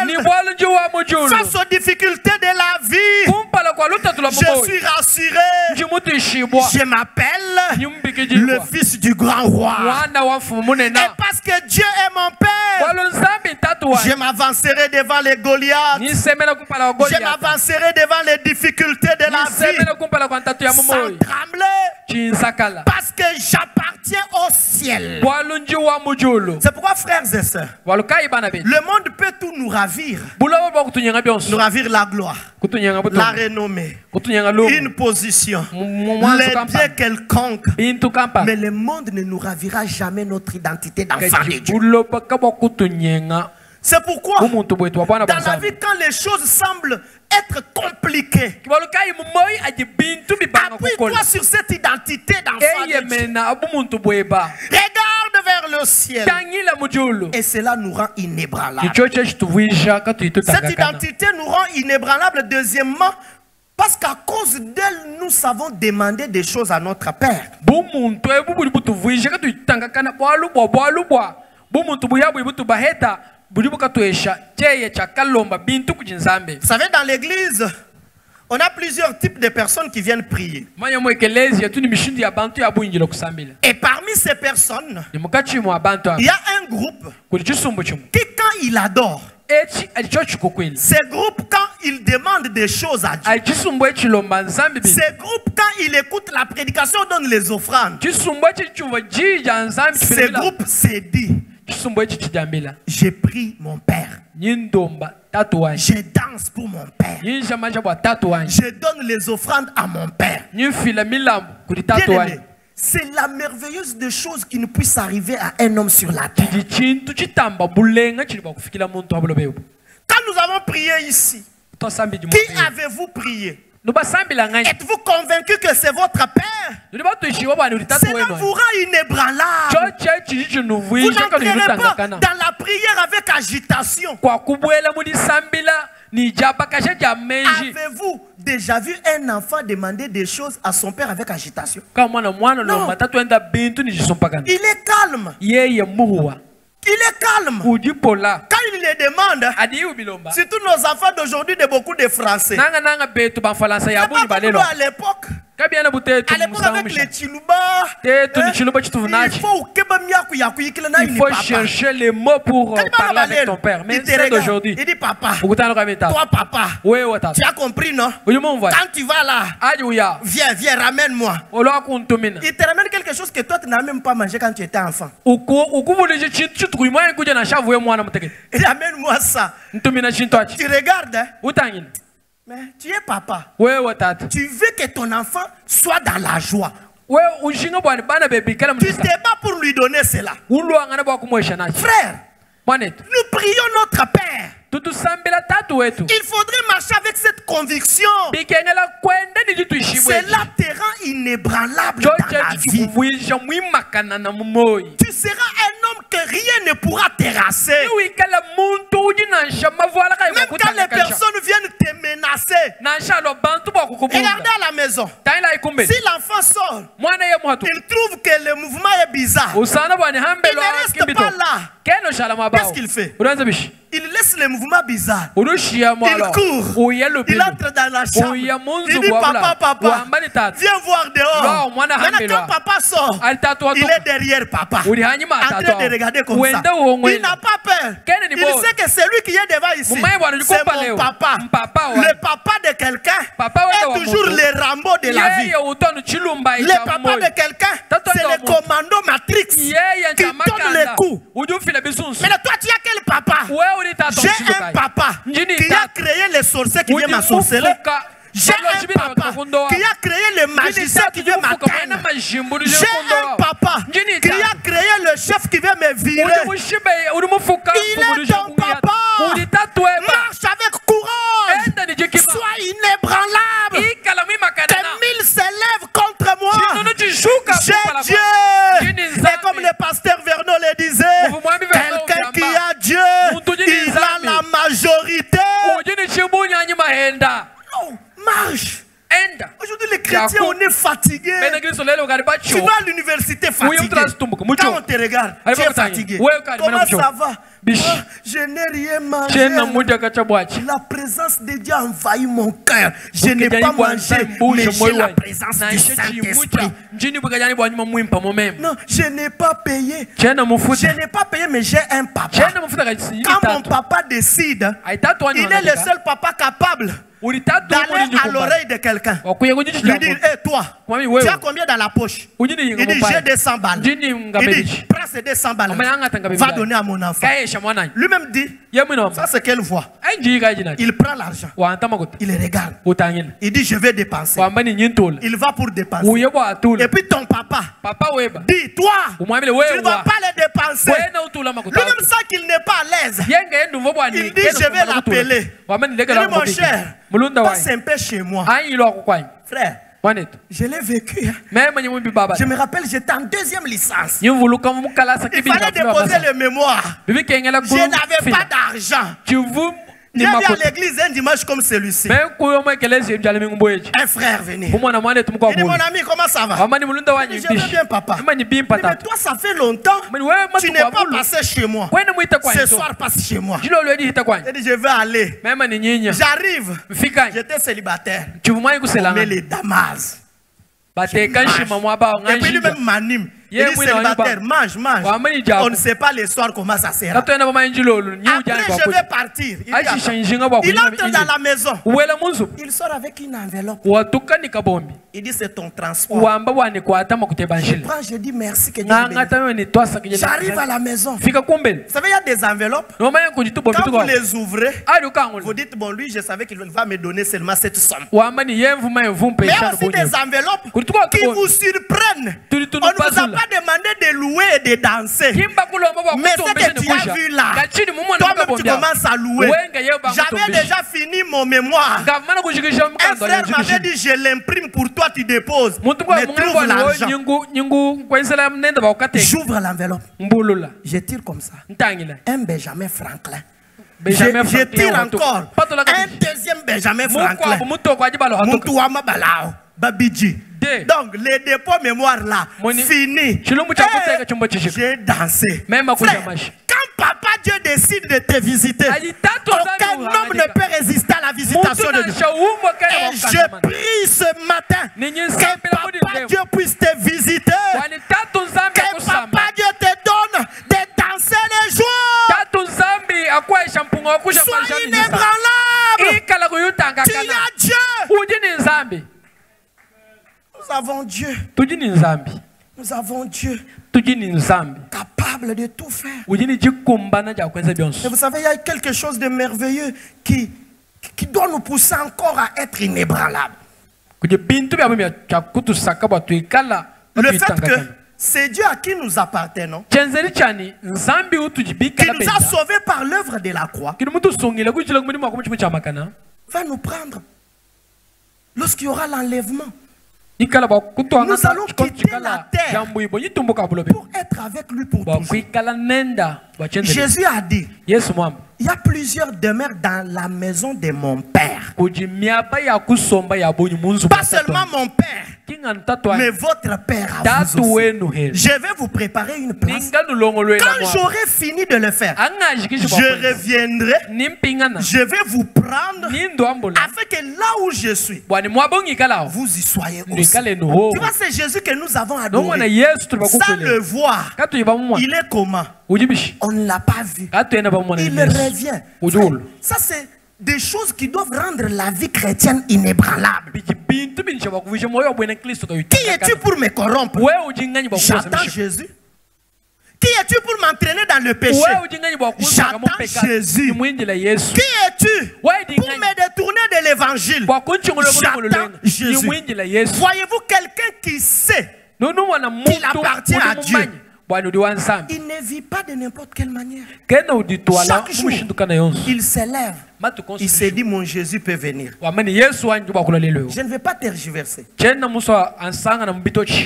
ni ciel, bwalu nji wa mujulu face aux difficultés de la vie, kumpala kwa lutatula je moyo suis rassuré. nji mutu ishibwa Je m'appelle nyumbiki le jibwa fils du grand roi. mwana wa mfumu Et munena parce que Dieu est mon Père, bwalu nzambi ntatu wa je m'avancerai devant les Goliaths. nisemela kumpala wa Je Goliath m'avancerai devant les difficultés de la vie nisemela kumpala kwa ntatu ya sans momoyi trembler chinsakala parce que j'appartiens au ciel. bwalu nji wa mujulu C'est pourquoi, frères et sœurs, bwalu kayi bana betu le monde peut tout nous ravir. bulobo bwa kutunyenga Nous byonso ravir la gloire, kutunyenga la butongo renommée, kutunyenga lumu une position, mwanzo les kampa biens quelconques. bintu kampa Mais le monde ne nous ravira jamais notre identité d'enfant de Dieu. bulobo kabwa kutunyenga C'est pourquoi, umuntu bwetu wa bwana dans la banzambi vie, quand les choses semblent être compliquées, kibalu kayi mumoyi aji bintu bibanga appuie-toi kukola sur cette identité d'enfant de Dieu. eyemena abumuntu bweba Regarde vers le ciel. tangila mujulu Et cela nous rend inébranlables. nicho chechituvuisha Cette katuyitutangakana identité nous rend inébranlables, deuxièmement, parce qu'à cause d'elle, nous savons demander des choses à notre Père. bumuntu ebu buli butuvuisha katuyitangakana bwalubwa bumuntu buyabwi butubaheta buli bukatwesha cheye chakalomba bintu kujinzambe. Vous savez, dans l'église, on a plusieurs types de personnes qui viennent prier. manya mu ekelezia tuni mishindi ya bantu ya bwinjilo kusambila Et parmi ces personnes, ni mukachimo abantu il y abo a un groupe kuli chisumbu chimu qui, quand il adore, echi alicho chikukwili ce groupe, quand il demande des choses à Dieu, alichisumbu echilomba nzambi bintu ce groupe, quand il écoute la prédication, donne les offrandes, chisumbu echi chumva jija nzambi ce chipilila groupe s'est dit, chisumbu echi chijambila j'ai pris mon Père, nyindomba tatu wanje je danse pour mon Père, nyinja manja bwa tatu wanje je donne les offrandes à mon Père. nyinfila milambo kuli tatu Bien wanje aimé, c'est la merveilleuse des choses qui ne puisse arriver à un homme sur la terre. chili chintu chitamba bulenga chili bakufikila muntu abulobebu Quand nous avons prié ici, tosambi qui jimwe avez-vous prié? nubasambila ngani Êtes-vous convaincu que c'est votre Père? nibatuishiwa bwana uli tatu Cela wenu vous rend inébranlable. choche chili Vous chinuvuisha n'entrerez pas kanilutangakana dans la prière avec agitation. Avez-vous déjà vu un enfant demander des choses à son père avec agitation? Non. Il est calme. Il est calme. Quand il les demande, surtout nos enfants d'aujourd'hui de beaucoup de Français. À l'époque, avec les chiluba, il faut chercher les mots pour parler avec ton père. Mais c'est d'aujourd'hui. Il dit papa, toi papa, tu as compris non? Quand tu vas là, viens, ramène-moi. Il te ramène quelque chose que toi tu n'as même pas mangé quand tu étais enfant. Il ramène-moi ça. Tu regardes, hein? Mais tu es papa. Tu veux que ton enfant soit dans la joie. Tu te bats pour lui donner cela. Frère, nous prions notre Père. Il faudrait marcher avec cette conviction. Cela te rend inébranlable dans la vie. Tu seras un homme que rien ne pourra terrasser. Même quand les personnes viennent te menacer. Regardez à la maison. Si l'enfant sort, il trouve que le mouvement est bizarre. Il ne reste pas là. Qu'est-ce qu'il fait? Il laisse le mouvement bizarre. Il court. Il entre dans la chambre. Il dit papa, viens voir dehors. Maintenant quand papa sort, il est derrière papa. En train de regarder comme ça. Il n'a pas peur. Il sait que celui qui est devant ici, c'est mon papa. Le papa de quelqu'un est toujours le Rambo de la vie. Le papa de quelqu'un, c'est le commando Matrix qui donne les coups. Mais toi, tu as quel papa? J'ai un papa qui a créé les sorciers qui viennent m'assorceler. J'ai un papa qui a créé le magicien qui vient m'atteindre. J'ai un papa qui a créé le chef qui vient me virer. Il est ton papa. Marche avec courage. Sois inébranlable. Que 1000 s'élèvent contre moi. J'ai Dieu. Et comme le pasteur Vernon le disait, quelqu'un qui a Dieu, il a la majorité. Non, marche. Aujourd'hui, les chrétiens, on est fatigués. Tu vas à l'université fatigué. Quand on te regarde, tu es fatigué. Comment ça va? Je n'ai rien mangé. La présence de Dieu a envahi mon cœur. Je n'ai pas mangé, mais j'ai la présence du Saint-Esprit. Non, je n'ai pas payé. Je n'ai pas payé, mais j'ai un papa. Quand mon papa décide, il est le seul papa capable d'aller à l'oreille de quelqu'un. Lui dire, hé toi, tu as combien dans la poche? Il dit, j'ai 200 balles. Il dit, prends ces 200 balles, va donner à mon enfant. Lui-même dit, ça c'est quelle voix? Il prend l'argent, il regarde, il dit, je vais dépenser. Il va pour dépenser. Et puis ton papa dit, toi, tu ne vas pas les dépenser. Lui-même sent qu'il n'est pas à l'aise. Il dit, je vais l'appeler. Il dit, mon cher, passe un peu chez moi. Frère, je l'ai vécu. Je me rappelle, j'étais en 2e licence. Il fallait déposer le mémoire. Je n'avais pas d'argent. J'ai vu à l'église un dimanche comme celui-ci. Un frère venait. Il dit, mon ami, comment ça va? Il dit, je vais bien, papa. Il dit, mais toi, ça fait longtemps. Tu n'es pas passé chez moi. Ce soir, passe chez moi. Il dit, je vais aller. J'arrive. J'étais célibataire. On met les damas. Et puis lui-même m'anime. Il dit célibataire, mange. On ne sait pas les soirs comment ça sera. Après, je vais partir. Il entre dans la maison. Il sort avec une enveloppe. Il dit c'est ton transport. Je prends, je dis merci que Dieu bénisse. J'arrive à la maison. Vous savez, il y a des enveloppes. Quand vous les ouvrez, vous dites, bon, lui, je savais qu'il va me donner seulement cette somme. Mais il y a aussi des enveloppes qui vous surprennent. On ne vous a pas demandé de louer et de danser. Mais ce que tu as vu là, toi-même tu commences à louer. J'avais déjà fini mon mémoire. Un frère m'avait dit, je l'imprime pour toi, tu déposes. Mais trouve l'argent. J'ouvre l'enveloppe. Je tire comme ça. Un Benjamin Franklin. Je tire encore. Un deuxième Benjamin Franklin. Moutouama Balao. Babidji. Donc, les dépôts mémoire là, fini. J'ai dansé. Frère, quand Papa Dieu décide de te visiter, aucun homme ne peut résister à la visitation de Dieu. Et je prie ce matin que Papa Dieu puisse te visiter. Que Papa Dieu te donne de danser les jours. Sois inébranlable. Tu as Dieu. Nous avons Dieu. Nous avons Dieu capable de tout faire. Et vous savez, il y a quelque chose de merveilleux qui doit nous pousser encore à être inébranlables. Le fait que c'est Dieu à qui nous appartenons, qui nous a sauvés par l'œuvre de la croix, va nous prendre lorsqu'il y aura l'enlèvement. Nous allons quitter la terre pour être avec lui pour toujours. Jésus a dit, il y a plusieurs demeures dans la maison de mon Père. Pas seulement mon Père, mais votre Père a vous aussi. Je vais vous préparer une place. Quand j'aurai fini de le faire, je reviendrai. Je vais vous prendre afin que là où je suis, vous y soyez aussi. Tu vois, c'est Jésus que nous avons adoré. Sans le voir, il est comment? On ne l'a pas vu. Il revient. Ça, c'est des choses qui doivent rendre la vie chrétienne inébranlable. Qui es-tu pour me corrompre? J'attends Jésus. Qui es-tu pour m'entraîner dans le péché? J'attends Jésus. Qui es-tu pour me détourner de l'évangile? J'attends Jésus. Voyez-vous quelqu'un qui sait qu'il appartient à Dieu? Il ne vit pas de n'importe quelle manière. Chaque jour, il s'élève. Il se dit, mon Jésus peut venir. Je ne vais pas tergiverser.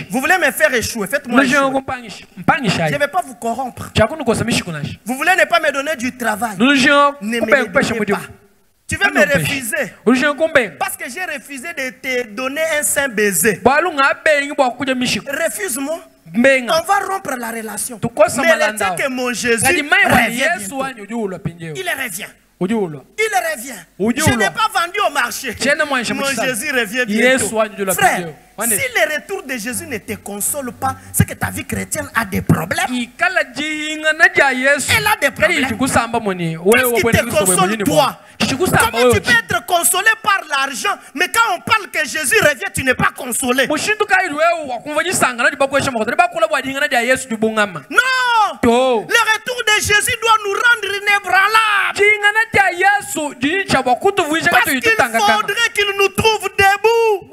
Vous voulez me faire échouer, faites-moi échouer. Je ne vais pas vous corrompre. Vous voulez ne pas me donner du travail. Ne me le donnez pas. Tu veux me refuser parce que j'ai refusé de te donner un saint baiser. Refuse-moi. On va rompre la relation. Mais le temps que mon Jésus revient, il revient. Il revient. Je n'ai pas vendu au marché. Mon Jésus revient bientôt. Frère, si le retour de Jésus ne te console pas, c'est que ta vie chrétienne a des problèmes. Elle a des problèmes. Qu'est-ce qui te console toi? Comment tu peux être consolé par l'argent, mais quand on parle que Jésus revient, tu n'es pas consolé? Non! Le retour de Jésus doit nous rendre inébranlables. Parce qu'il faudrait qu'il nous trouve debout.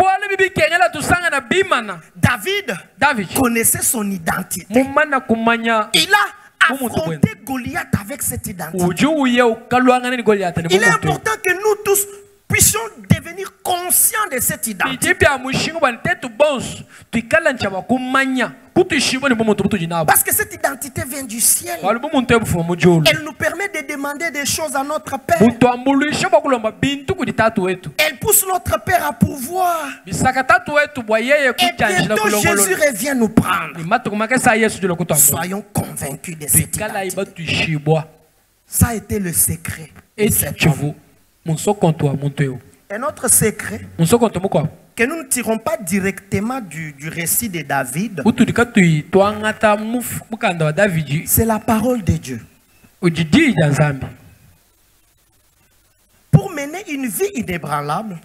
David connaissait son identité. Il a affronté Goliath avec cette identité. Il est important que nous tous puissions devenir conscients de cette identité. Parce que cette identité vient du ciel. Elle nous permet de demander des choses à notre Père. Elle pousse notre Père à pouvoir. Et bientôt Jésus revient nous prendre. Soyons convaincus de cette identité. Ça a été le secret. Un autre secret que nous ne tirons pas directement du récit de David, c'est la parole de Dieu. Pour mener une vie inébranlable,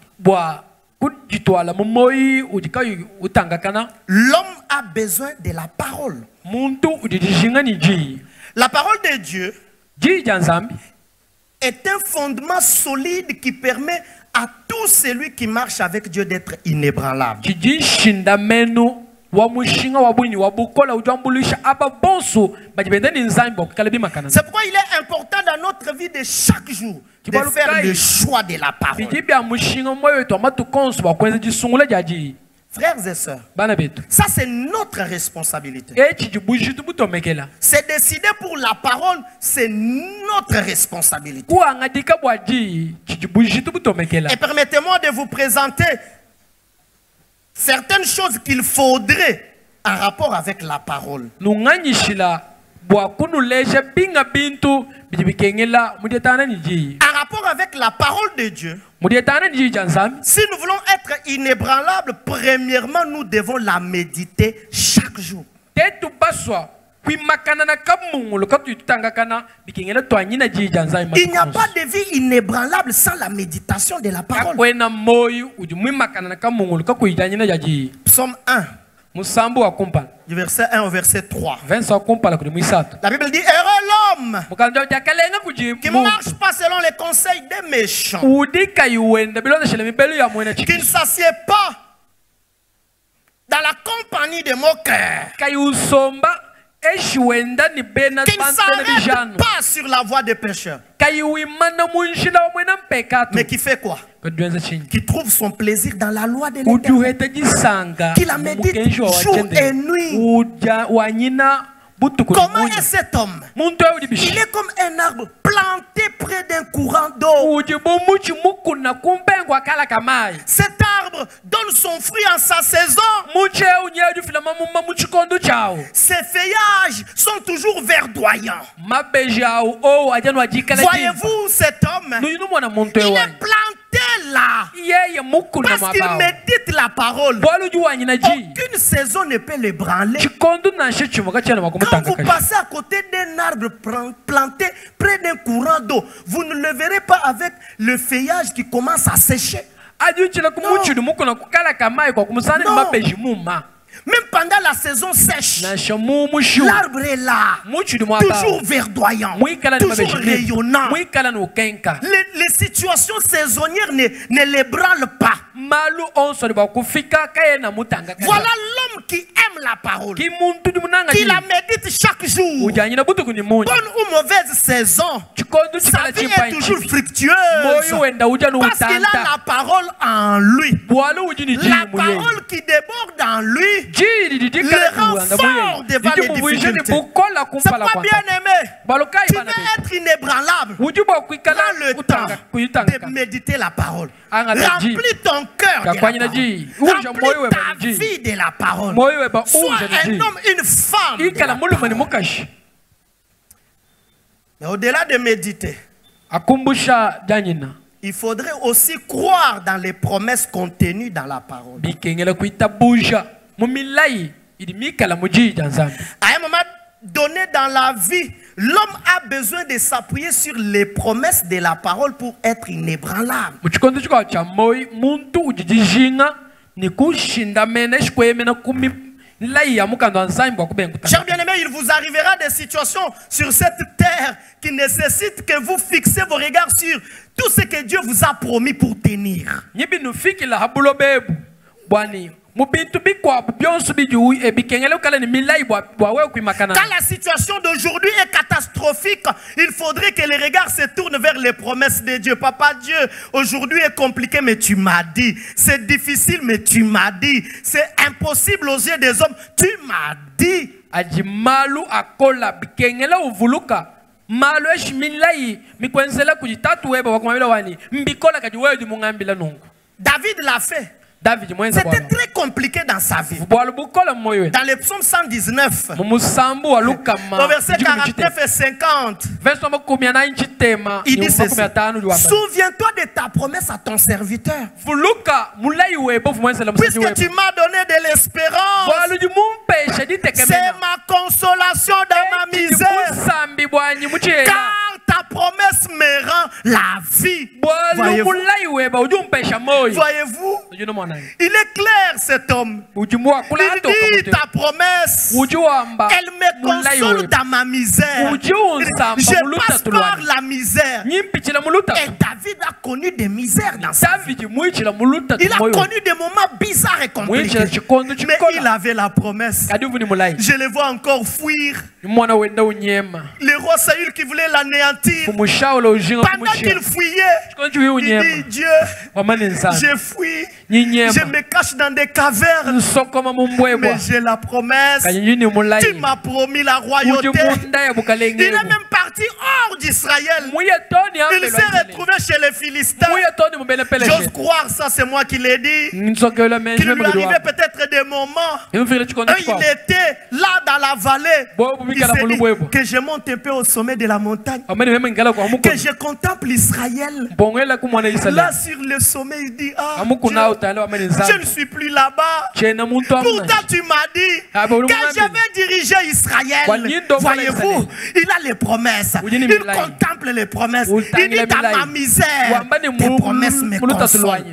l'homme a besoin de la parole. La parole de Dieu est un fondement solide qui permet à tout celui qui marche avec Dieu d'être inébranlable. C'est pourquoi il est important dans notre vie de chaque jour de faire le choix de la parole. Frères et sœurs, ça c'est notre responsabilité. C'est décider pour la parole, c'est notre responsabilité. Et permettez-moi de vous présenter certaines choses qu'il faudrait en rapport avec la parole. En rapport avec la parole de Dieu, si nous voulons être inébranlables, premièrement, nous devons la méditer chaque jour. Il n'y a pas de vie inébranlable sans la méditation de la parole. Psaume 1. Du verset 1 au verset 3. La Bible dit, heureux l'homme qui ne marche pas selon les conseils des méchants, qui ne s'assied pas dans la compagnie des moqueurs, qui ne s'arrête pas sur la voie des pécheurs, mais qui fait quoi? Qui trouve son plaisir dans la loi de l'Éternel, qui la médite jour et nuit. Comment est cet homme? Il est comme un arbre planté près d'un courant d'eau. Cet arbre donne son fruit en sa saison. Ses feuillages sont toujours verdoyants. Voyez-vous cet homme? Il est planté là parce qu'il médite la parole. Aucune saison ne peut l'ébranler. Quand vous passez à côté d'un arbre planté près d'un courant d'eau, vous ne le verrez pas avec le feuillage qui commence à sécher. Même pendant la saison sèche, l'arbre est là, toujours verdoyant, toujours rayonnant. Les situations saisonnières ne l'ébranlent pas. Voilà l'homme qui aime la parole, qui la médite chaque jour. Bonne ou mauvaise saison, sa vie est toujours fructueuse parce qu'il a la parole en lui. La parole qui déborde en lui le rend fort devant les difficultés. C'est pas bien aimé. Tu veux être inébranlable. Prends le temps de méditer la parole. Remplis ton cœur de la parole. Remplis ta vie de la parole. Sois un homme, une femme de la parole. Mais au-delà de méditer, il faudrait aussi croire dans les promesses contenues dans la parole. À un moment donné dans la vie, l'homme a besoin de s'appuyer sur les promesses de la parole pour être inébranlable. Chers bien-aimés, il vous arrivera des situations sur cette terre qui nécessitent que vous fixiez vos regards sur tout ce que Dieu vous a promis pour tenir. Quand la situation d'aujourd'hui est catastrophique, il faudrait que les regards se tournent vers les promesses de Dieu. Papa Dieu, aujourd'hui est compliqué, mais tu m'as dit. C'est difficile, mais tu m'as dit. C'est impossible aux yeux des hommes, tu m'as dit. David l'a fait. C'était très compliqué dans sa vie. Dans le psaume 119, au verset 49 et 50, il dit ceci: souviens-toi de ta promesse à ton serviteur, puisque tu m'as donné de l'espérance. C'est ma consolation dans ma misère, car ta promesse me rend la vie. Voyez-vous? Il est clair, cet homme. Il dit: ta promesse, elle me console dans ma misère. Je passe par la misère, mais David a connu des misères dans sa vie. Il a connu des moments bizarres et compliqués. Mais il avait la promesse. Je le vois encore fuir. Le roi Saül qui voulait l'anéantir. Pendant qu'il fuyait, il dit Dieu, j'ai fui. Je me cache dans des cavernes. Mais j'ai la promesse. Tu m'as promis la royauté. Il est même parti hors d'Israël. Il s'est retrouvé chez les Philistins. J'ose croire, ça c'est moi qui l'ai dit, qu'il lui arrivait peut-être des moments où il était là dans la vallée. Il s'est dit que je monte un peu au sommet de la montagne, que je contemple Israël. Là sur le sommet, il dit je ne suis plus là-bas. Pourtant tu m'as dit que je vais diriger Israël. Voyez-vous, il a les promesses. Il contemple les promesses. Il dit dans ma misère, tes promesses me consolent.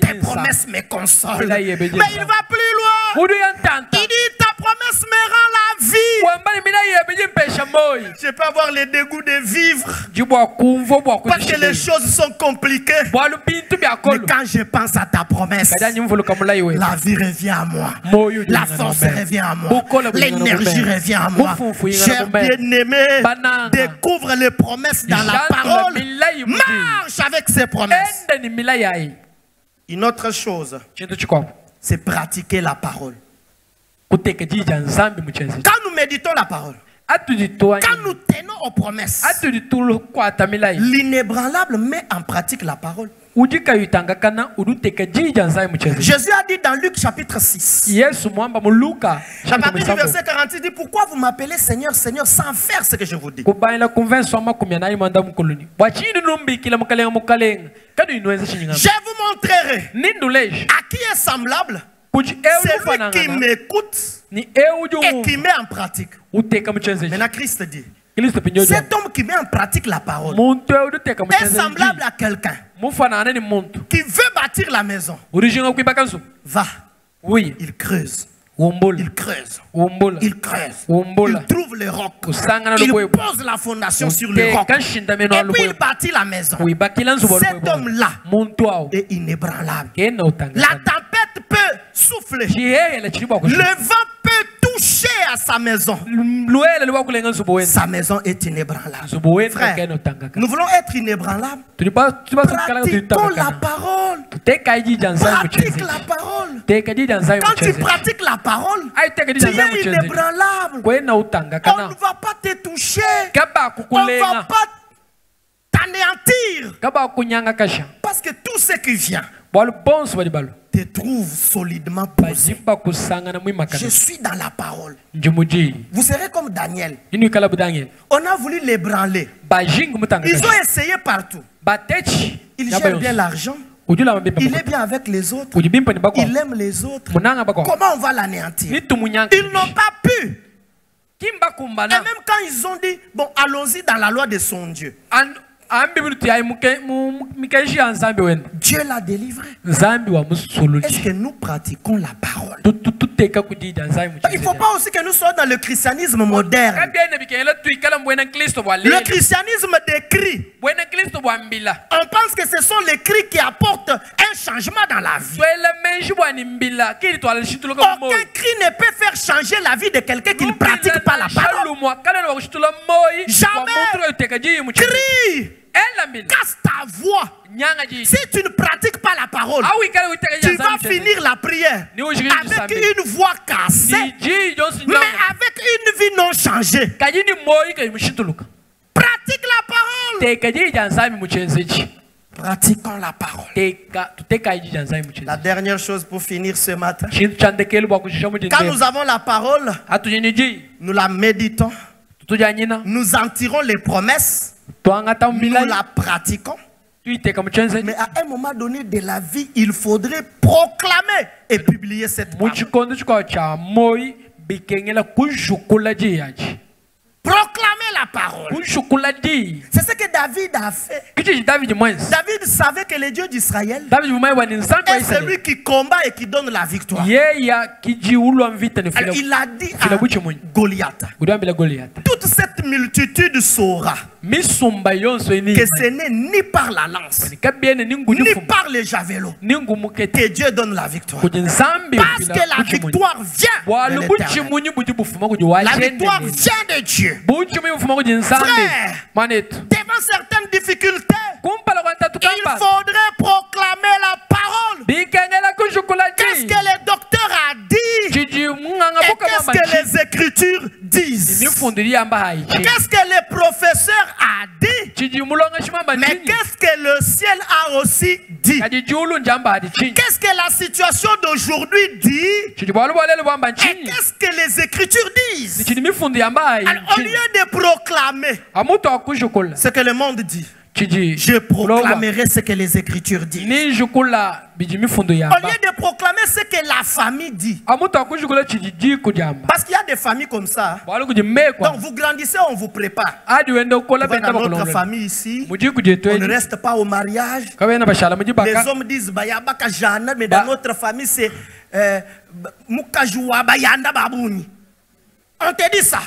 Tes promesses me consolent. Mais il va plus loin. Il dit ta promesse me rend la vie. Je peux avoir le dégoût de vivre parce que les choses sont compliquées. Mais quand je pense à ta promesse, la vie revient à moi. La force revient à moi. L'énergie revient à moi. Cher bien-aimé, découvre les promesses dans la parole. Marche avec ces promesses. Une autre chose, c'est pratiquer la parole. Quand nous méditons la parole, quand nous tenons aux promesses, l'inébranlable met en pratique la parole. Jésus a dit dans Luc chapitre 6, à partir du verset 40, il dit pourquoi vous m'appelez Seigneur, Seigneur sans faire ce que je vous dis. Je vous montrerai à qui est semblable celui qui m'écoute et qui met en pratique. Maintenant Christ dit, cet homme qui met en pratique la parole est semblable à quelqu'un qui veut bâtir la maison. Va, il creuse. Il creuse, il creuse, il trouve les rocs, il pose la fondation sur les rocs, et puis il bâtit la maison. Cet homme-là est inébranlable. La tempête peut souffler, le vent peut toucher à sa maison. Sa maison est inébranlable. Frère, nous voulons être inébranlables. Pratiquons la parole. Pratique la parole. Quand tu pratiques la parole, tu es inébranlable. On ne va pas te toucher. On ne va pas t'anéantir. Parce que tout ce qui vient te trouve solidement posé. Je suis dans la parole. Vous serez comme Daniel. On a voulu l'ébranler. Ils ont essayé partout. Ils gèrent bien l'argent. Il est bien avec les autres. Il aime les autres. Comment on va l'anéantir? Ils n'ont pas pu. Et même quand ils ont dit, bon, allons-y dans la loi de son Dieu. Dieu l'a délivré. Est-ce que nous pratiquons la parole? Il ne faut pas aussi que nous soyons dans le christianisme moderne. Le christianisme des cris. On pense que ce sont les cris qui apportent un changement dans la vie. Aucun cri ne peut faire changer la vie de quelqu'un qui ne pratique pas la parole. Jamais. Crie. Casse ta voix. Si tu ne pratiques pas la parole, tu vas finir la prière avec une voix cassée, mais avec une vie non changée. Pratique la parole. Pratiquons la parole. La dernière chose pour finir ce matin, quand nous avons la parole, nous la méditons, nous en tirons les promesses, nous la pratiquons. Mais à un moment donné de la vie, il faudrait proclamer et publier cette parole. Proclamer la parole. C'est ce que David a fait? Kichi David moins. David savait que le Dieu d'Israël David vous m'avez dit est celui qui combat et qui donne la victoire. Yeah, kiji ulu amvita ne Alors, fila. il a dit à Goliath, Udambila Goliath. toute cette multitude saura Misumba yonso eni. que ce n'est ni par la lance, Kabiene ningu ni nifu. par les javelots Ningu mukete. que Dieu donne la victoire. Kujinsambi. Parce que la victoire vient de Walu buchi l'Éternel. munyu buchi bufuma kujiwa. La victoire vient de Dieu. Buchi munyu bufuma kujinsambi. Frère, Manet. devant certaines difficultés, Kumpala kwa tatu il kamba. faudrait proclamer la parole. Bikangela kushukulaji. Qu'est-ce que le docteur a dit? Chiji munganga Et buka qu'est-ce mamba. que les Écritures disent? Nifundiri amba hai. Qu'est-ce que le professeur a dit? Chiji mulonga shimamba Mais chini. qu'est-ce que le ciel a aussi dit? Kadi julu njamba hadi chini. Qu'est-ce que la situation d'aujourd'hui dit? Chiji balu balele bamba Et chini. qu'est-ce que les Écritures disent? Chiji mifundi amba hai. Alors, au lieu de proclamer Amuto akushukula. ce que le monde dit, Chiji. je proclamerai ce que les Écritures disent. Ni jukula biji mifundo Au yamba. lieu de proclamer ce que la famille dit. Amuto akushukula chiji ji kujamba. Parce qu'il y a des familles comme ça. Balu kujime kwa. Donc vous grandissez, on vous prépare. Adi wende ukola Tu vois, benda dans notre bakolonga. famille ici, Muji on kujetwe. ne reste pas au mariage. Kabena bashala muji Les baka. hommes disent Bayabaka Jana, mais dans notre famille c'est Mukajua Bayanda Babouni. On te dit ça.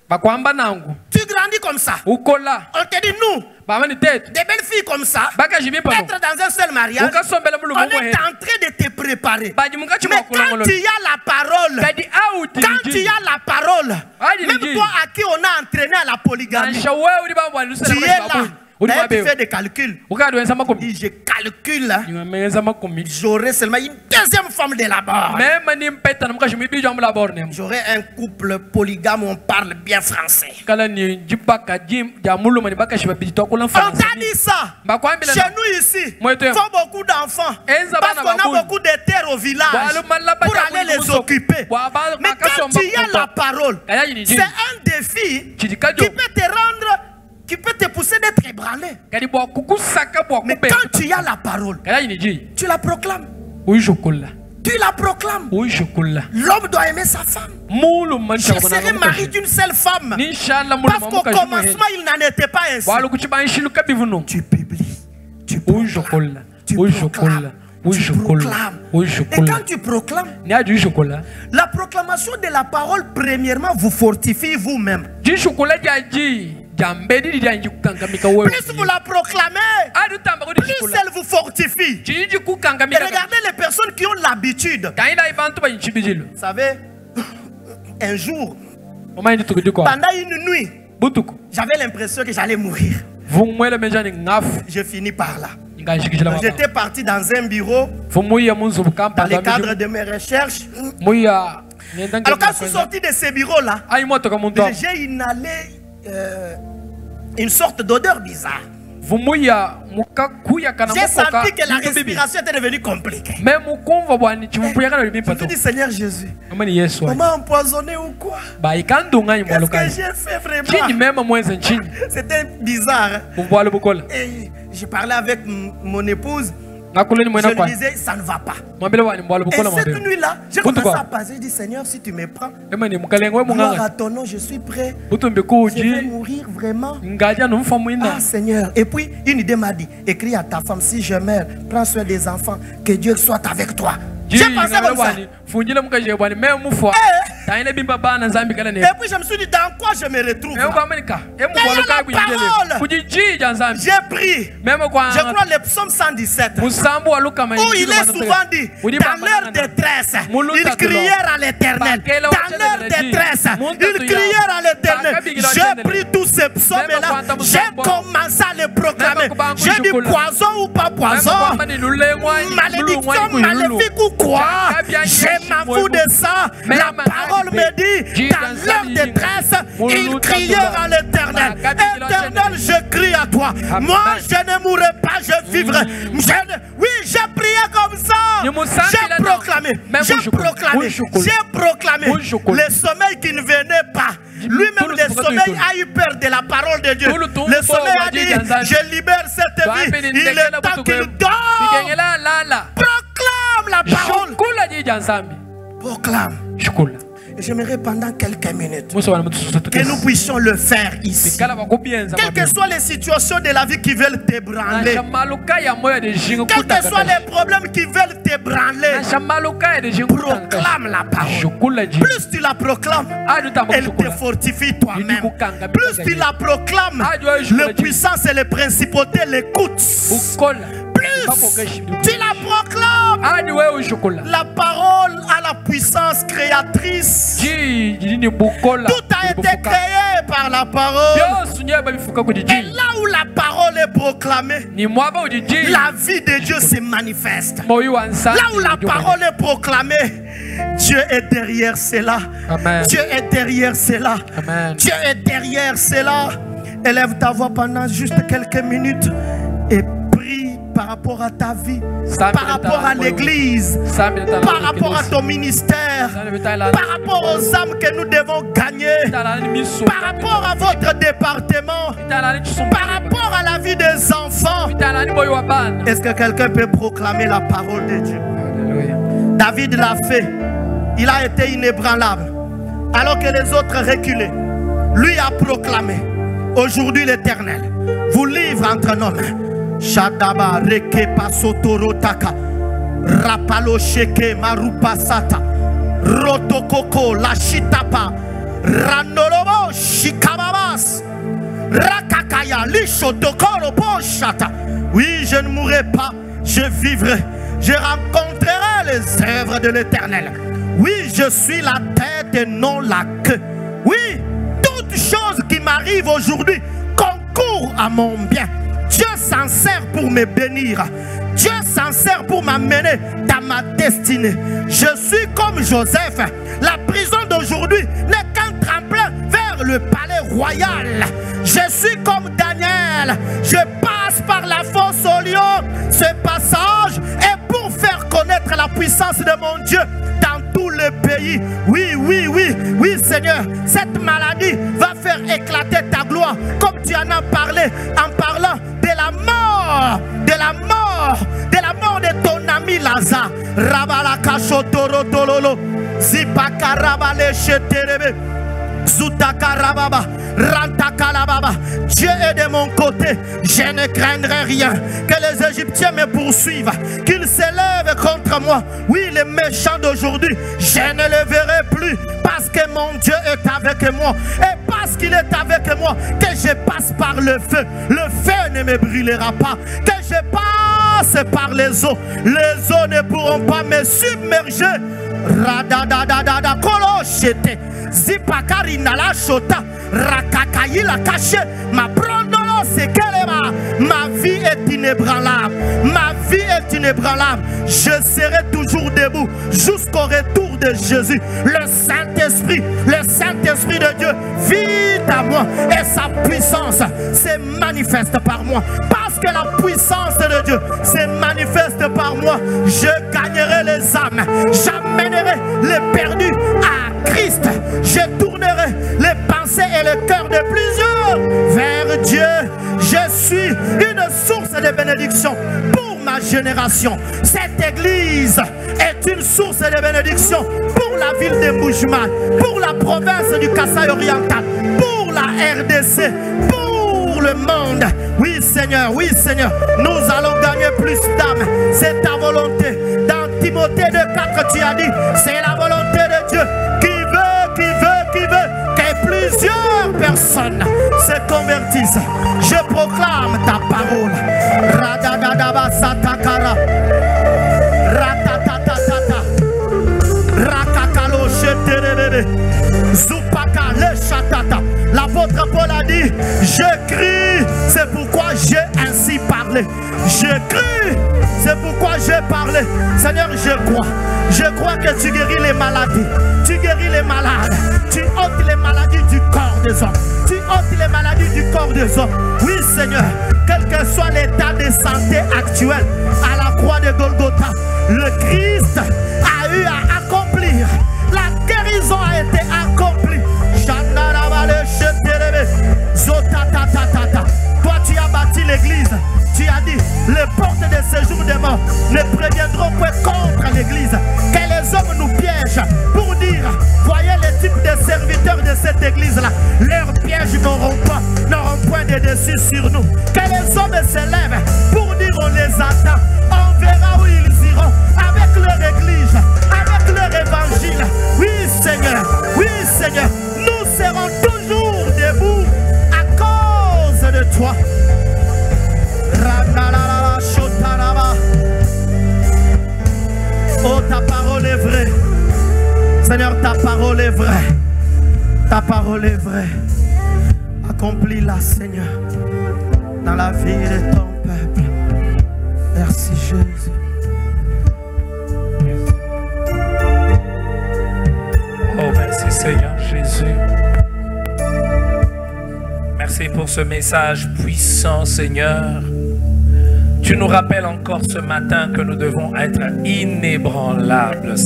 Bakwamba nangu. Tu grandis comme ça. Ukola. On te dit nous, Bamani tete. des belles filles comme ça, Baka jimi pano. être dans un seul mariage, Ukasombela mulu on mungu est he. en train de te préparer. Baji mungachi Mais mwakola quand ngolo. il y a la parole, Kadi auti. quand il y a la parole, Adi même niji. toi à qui on a entraîné à la polygamie, Nansha wewe uli bamba lusa tu es là. Uli D'ailleurs, tu mabeo. fais des calculs. Ukadi wenza makomi. Dis, je calcule, hein, Nyameza makomi. j'aurai seulement une deuxième femme de là-bas. Mema ni mpeta na mukashi mibi jambo la borne. J'aurai un couple polygame, on parle bien français. Kala ni jibaka jim jamulu mani baka shiba biji to kula On mfana. t'a dit ça. Bakwambila. Chez nous ici, Moi, il tu es- faut beaucoup d'enfants. Enza Parce bana qu'on a babouni. beaucoup de terres au village Walumala pour baja aller les kulimuso. occuper. Waba- Mais quand makasomba il y a kupa. la parole, Kaya yini c'est jini. un défi qui Chidikajo. peut te rendre, qui peut te pousser d'être ébranlé. Kadi bwa kukusaka bwa Mais kupe. quand il y a la parole, Kaya yini ji. tu la proclames. Uishukula. Tu la proclames. Uishukula. L'homme doit aimer sa femme. Mulu Je manisha serai mari d'une seule femme. Ni shala mulu Parce qu'au mamuka commencement, il n'en était pas ainsi. Walu kuchiba inshilu kabivuno. Tu publies. Tu proclames. Uishukula. Tu Uishukula. proclames. Tu Uishukula. proclames. Et Uishukula. quand tu proclames, Ni adi uishukula. la proclamation de la parole, premièrement, vous fortifie vous-même. Jishukula jaji. Jambedi di janji kukangamika wewe. Plus vous la proclamez, Adi utamba kudi plus shukula. elle vous fortifie. Jiji Et kukangamika. regardez les personnes qui ont l'habitude. Kaila ibantu ba nchibijilo. Vous savez, un jour, Omaindi tukudiko. pendant une nuit, Butuku. j'avais l'impression que j'allais mourir. Vumwele mejani ngafu. Je finis par là. Ngashikishila Donc, mababa. j'étais parti dans un bureau, Fumuya munzu dans bukampa le cadre de mes recherches. Muya. Alors, quand je suis sorti de ce bureau-là, Ai moto kamuntu. j'ai inhalé une sorte d'odeur bizarre. Vumuya mukakuya kana J'ai mukoka. senti que la Into bibi. respiration était devenue compliquée. Mais mukumva bwani chimpuya kana Je me bimpato. suis dit, Seigneur Jésus, Amani Yesu. on m'a empoisonné ou quoi? Ba ikandunga Qu'est-ce que imwalukai. j'ai fait Chini vraiment? mema mwenze nchini. C'était bizarre. Hein? Ubwalo bukola. Et j'ai parlé avec mon épouse. Ngakuleni Je mwena lui kwa. disais, ça ne va pas. Mwambele wani mbwalo Et bukola cette mwambele. nuit-là, j'ai Buntu commencé kwa. à passer. Je dis, Seigneur, si tu me prends, Emani mukalengo we gloire munganga. à ton nom, je suis prêt. Butumbi Je vais kuji. mourir vraiment. Ngaja numfa mwina. Ah Seigneur. Et puis, une idée m'a dit, écris à ta femme, si je meurs, prends soin des enfants, que Dieu soit avec toi. J'ai pensé comme ça. Funjila mukaje bwani me mufwa. Taine bimba bana zambi kala ne. Et puis je me suis dit, dans quoi je me retrouve Emu là? kwa Amerika. Emu Mais kwa il y a loka la kujijele. parole. Kujijija nzambi. J'ai pris, Meme kwa. je crois, le psaume 117. Musambu wa luka Où il est souvent dit, dans leur détresse, ils crièrent à l'Éternel. Dans leur détresse, ils crièrent à l'Éternel. J'ai pris tous ces psaumes-là, j'ai commencé à les proclamer. J'ai dit poison ou pas poison, malédiction, maléfique ou quoi, je m'en fous de ça. La parole me dit, dans leur détresse, ils crièrent à l'Éternel. Éternel, je crie à toi. Moi, je ne mourrai pas, je vivrai. Oui, j'ai prié comme ça. J'ai proclamé. J'ai proclamé le sommeil qui ne venait pas. Lui-même, le sommeil a eu peur de la parole de Dieu. Le sommeil a dit, je libère cette vie. Il est temps qu'il dort. Proclame la parole. Proclame. Et j'aimerais pendant quelques minutes que nous puissions le faire ici. Quelles que soient les situations de la vie qui veulent t'ébranler, quels que soient les problèmes qui veulent t'ébranler, proclame la parole. Plus tu la proclames, elle te fortifie toi-même. Plus tu la proclames, les puissances et les principautés l'écoutent. Plus tu la proclames, la parole a la puissance créatrice. Tout a été créé par la parole. Et là où la parole est proclamée, la vie de Dieu se manifeste. Là où la parole est proclamée, Dieu est derrière cela. Amen. Dieu est derrière cela. Amen. Dieu est derrière cela. Élève ta voix pendant juste quelques minutes et prie par rapport à ta vie, par rapport à l'église, par rapport à ton ministère, par rapport aux âmes que nous devons gagner, par rapport à votre département, par rapport à la vie des enfants. Est-ce que quelqu'un peut proclamer la parole de Dieu? David l'a fait. Il a été inébranlable. Alors que les autres reculaient, lui a proclamé: aujourd'hui l'Éternel vous livre entre nos mains. Shadaba reke pasotorotaka rapalo sheke marupasata rotokoko lashitapa ranolobo shikababas rakakaya lishotokoro poshata. Oui, je ne mourrai pas, je vivrai, je rencontrerai les œuvres de l'Éternel. Oui, je suis la tête et non la queue. Oui, toute chose qui m'arrive aujourd'hui concourt à mon bien. Dieu s'en sert pour me bénir. Dieu s'en sert pour m'amener dans ma destinée. Je suis comme Joseph. La prison d'aujourd'hui n'est qu'un tremplin vers le palais royal. Je suis comme Daniel. Je passe par la fosse au lion. Ce passage est pour faire connaître la puissance de mon Dieu dans tout le pays. Oui, oui, oui, oui, Seigneur. Cette maladie va faire éclater ta gloire, comme tu en as parlé en parlant de la mort, de la mort, de la mort de ton ami Lazare. Rabalaka shotoro tololo, zipaka rabale sheterebe, zutaka rababa, rantaka lababa. Dieu est de mon côté, je ne craindrai rien. Que les Égyptiens me poursuivent, qu'ils s'élèvent contre moi. Oui, les méchants d'aujourd'hui, je ne les verrai plus, parce que mon Dieu est avec moi. Et parce qu'il est avec moi, que je passe par le feu ne me brûlera pas. Que je passe par les eaux ne pourront pas me submerger. Radadadadada koloshete zipakari nala shota rakakayi la caché ma brondolo sekelema. Ma vie est inébranlable. Ma vie est inébranlable. Je serai toujours debout jusqu'au retour de Jésus. Le Saint-Esprit de Dieu vit à moi et sa puissance se manifeste par moi. Parce que la puissance de Dieu se manifeste par moi, je gagnerai les âmes. J'amènerai les perdus à Christ. Je tournerai les pensées et le cœur de plusieurs vers Dieu. Je suis une source de bénédiction pour ma génération. Cette église est une source de bénédiction pour la ville de Mboujman, pour la province du Kasaï oriental, pour la RDC, pour le monde. Oui Seigneur, nous allons gagner plus d'âmes. C'est ta volonté. Dans Timothée 2:4 tu as dit, c'est la volonté de Dieu qui veut que plusieurs personnes se convertissent. Je proclame ta parole. Radadadaba satakara ratatatata rakakalo sheterebe zupaka le chatata. L'apôtre Paul a dit, je crie, c'est pourquoi j'ai ainsi parlé. Je crie, c'est pourquoi j'ai parlé. Seigneur, je crois que tu guéris les maladies. Tu guéris les malades. Tu ôtes les maladies du corps des hommes. Tu ôtes les maladies du corps des hommes. Oui Seigneur, quel que soit l'état de santé actuel, à la croix de Golgotha, le Christ a eu à accomplir. La guérison a été accomplie. Toi tu as bâti l'église. Tu as dit, les portes de séjour des morts ne préviendront point contre l'église. Que les hommes nous piègent pour dire, voyez les cette église-là. Leurs pièges n'auront point de dessus sur nous. Que les hommes s'élèvent pour dire on les attend. On verra où ils iront avec leur église, avec leur évangile. Oui Seigneur, nous serons toujours debout à cause de toi. Oh, ta parole est vraie. Seigneur, ta parole est vraie. Ta parole est vraie. Accomplis-la, Seigneur, dans la vie de ton peuple. Merci, Jésus. Oh, merci, Seigneur Jésus. Merci pour ce message puissant, Seigneur. Tu nous rappelles encore ce matin que nous devons être inébranlables.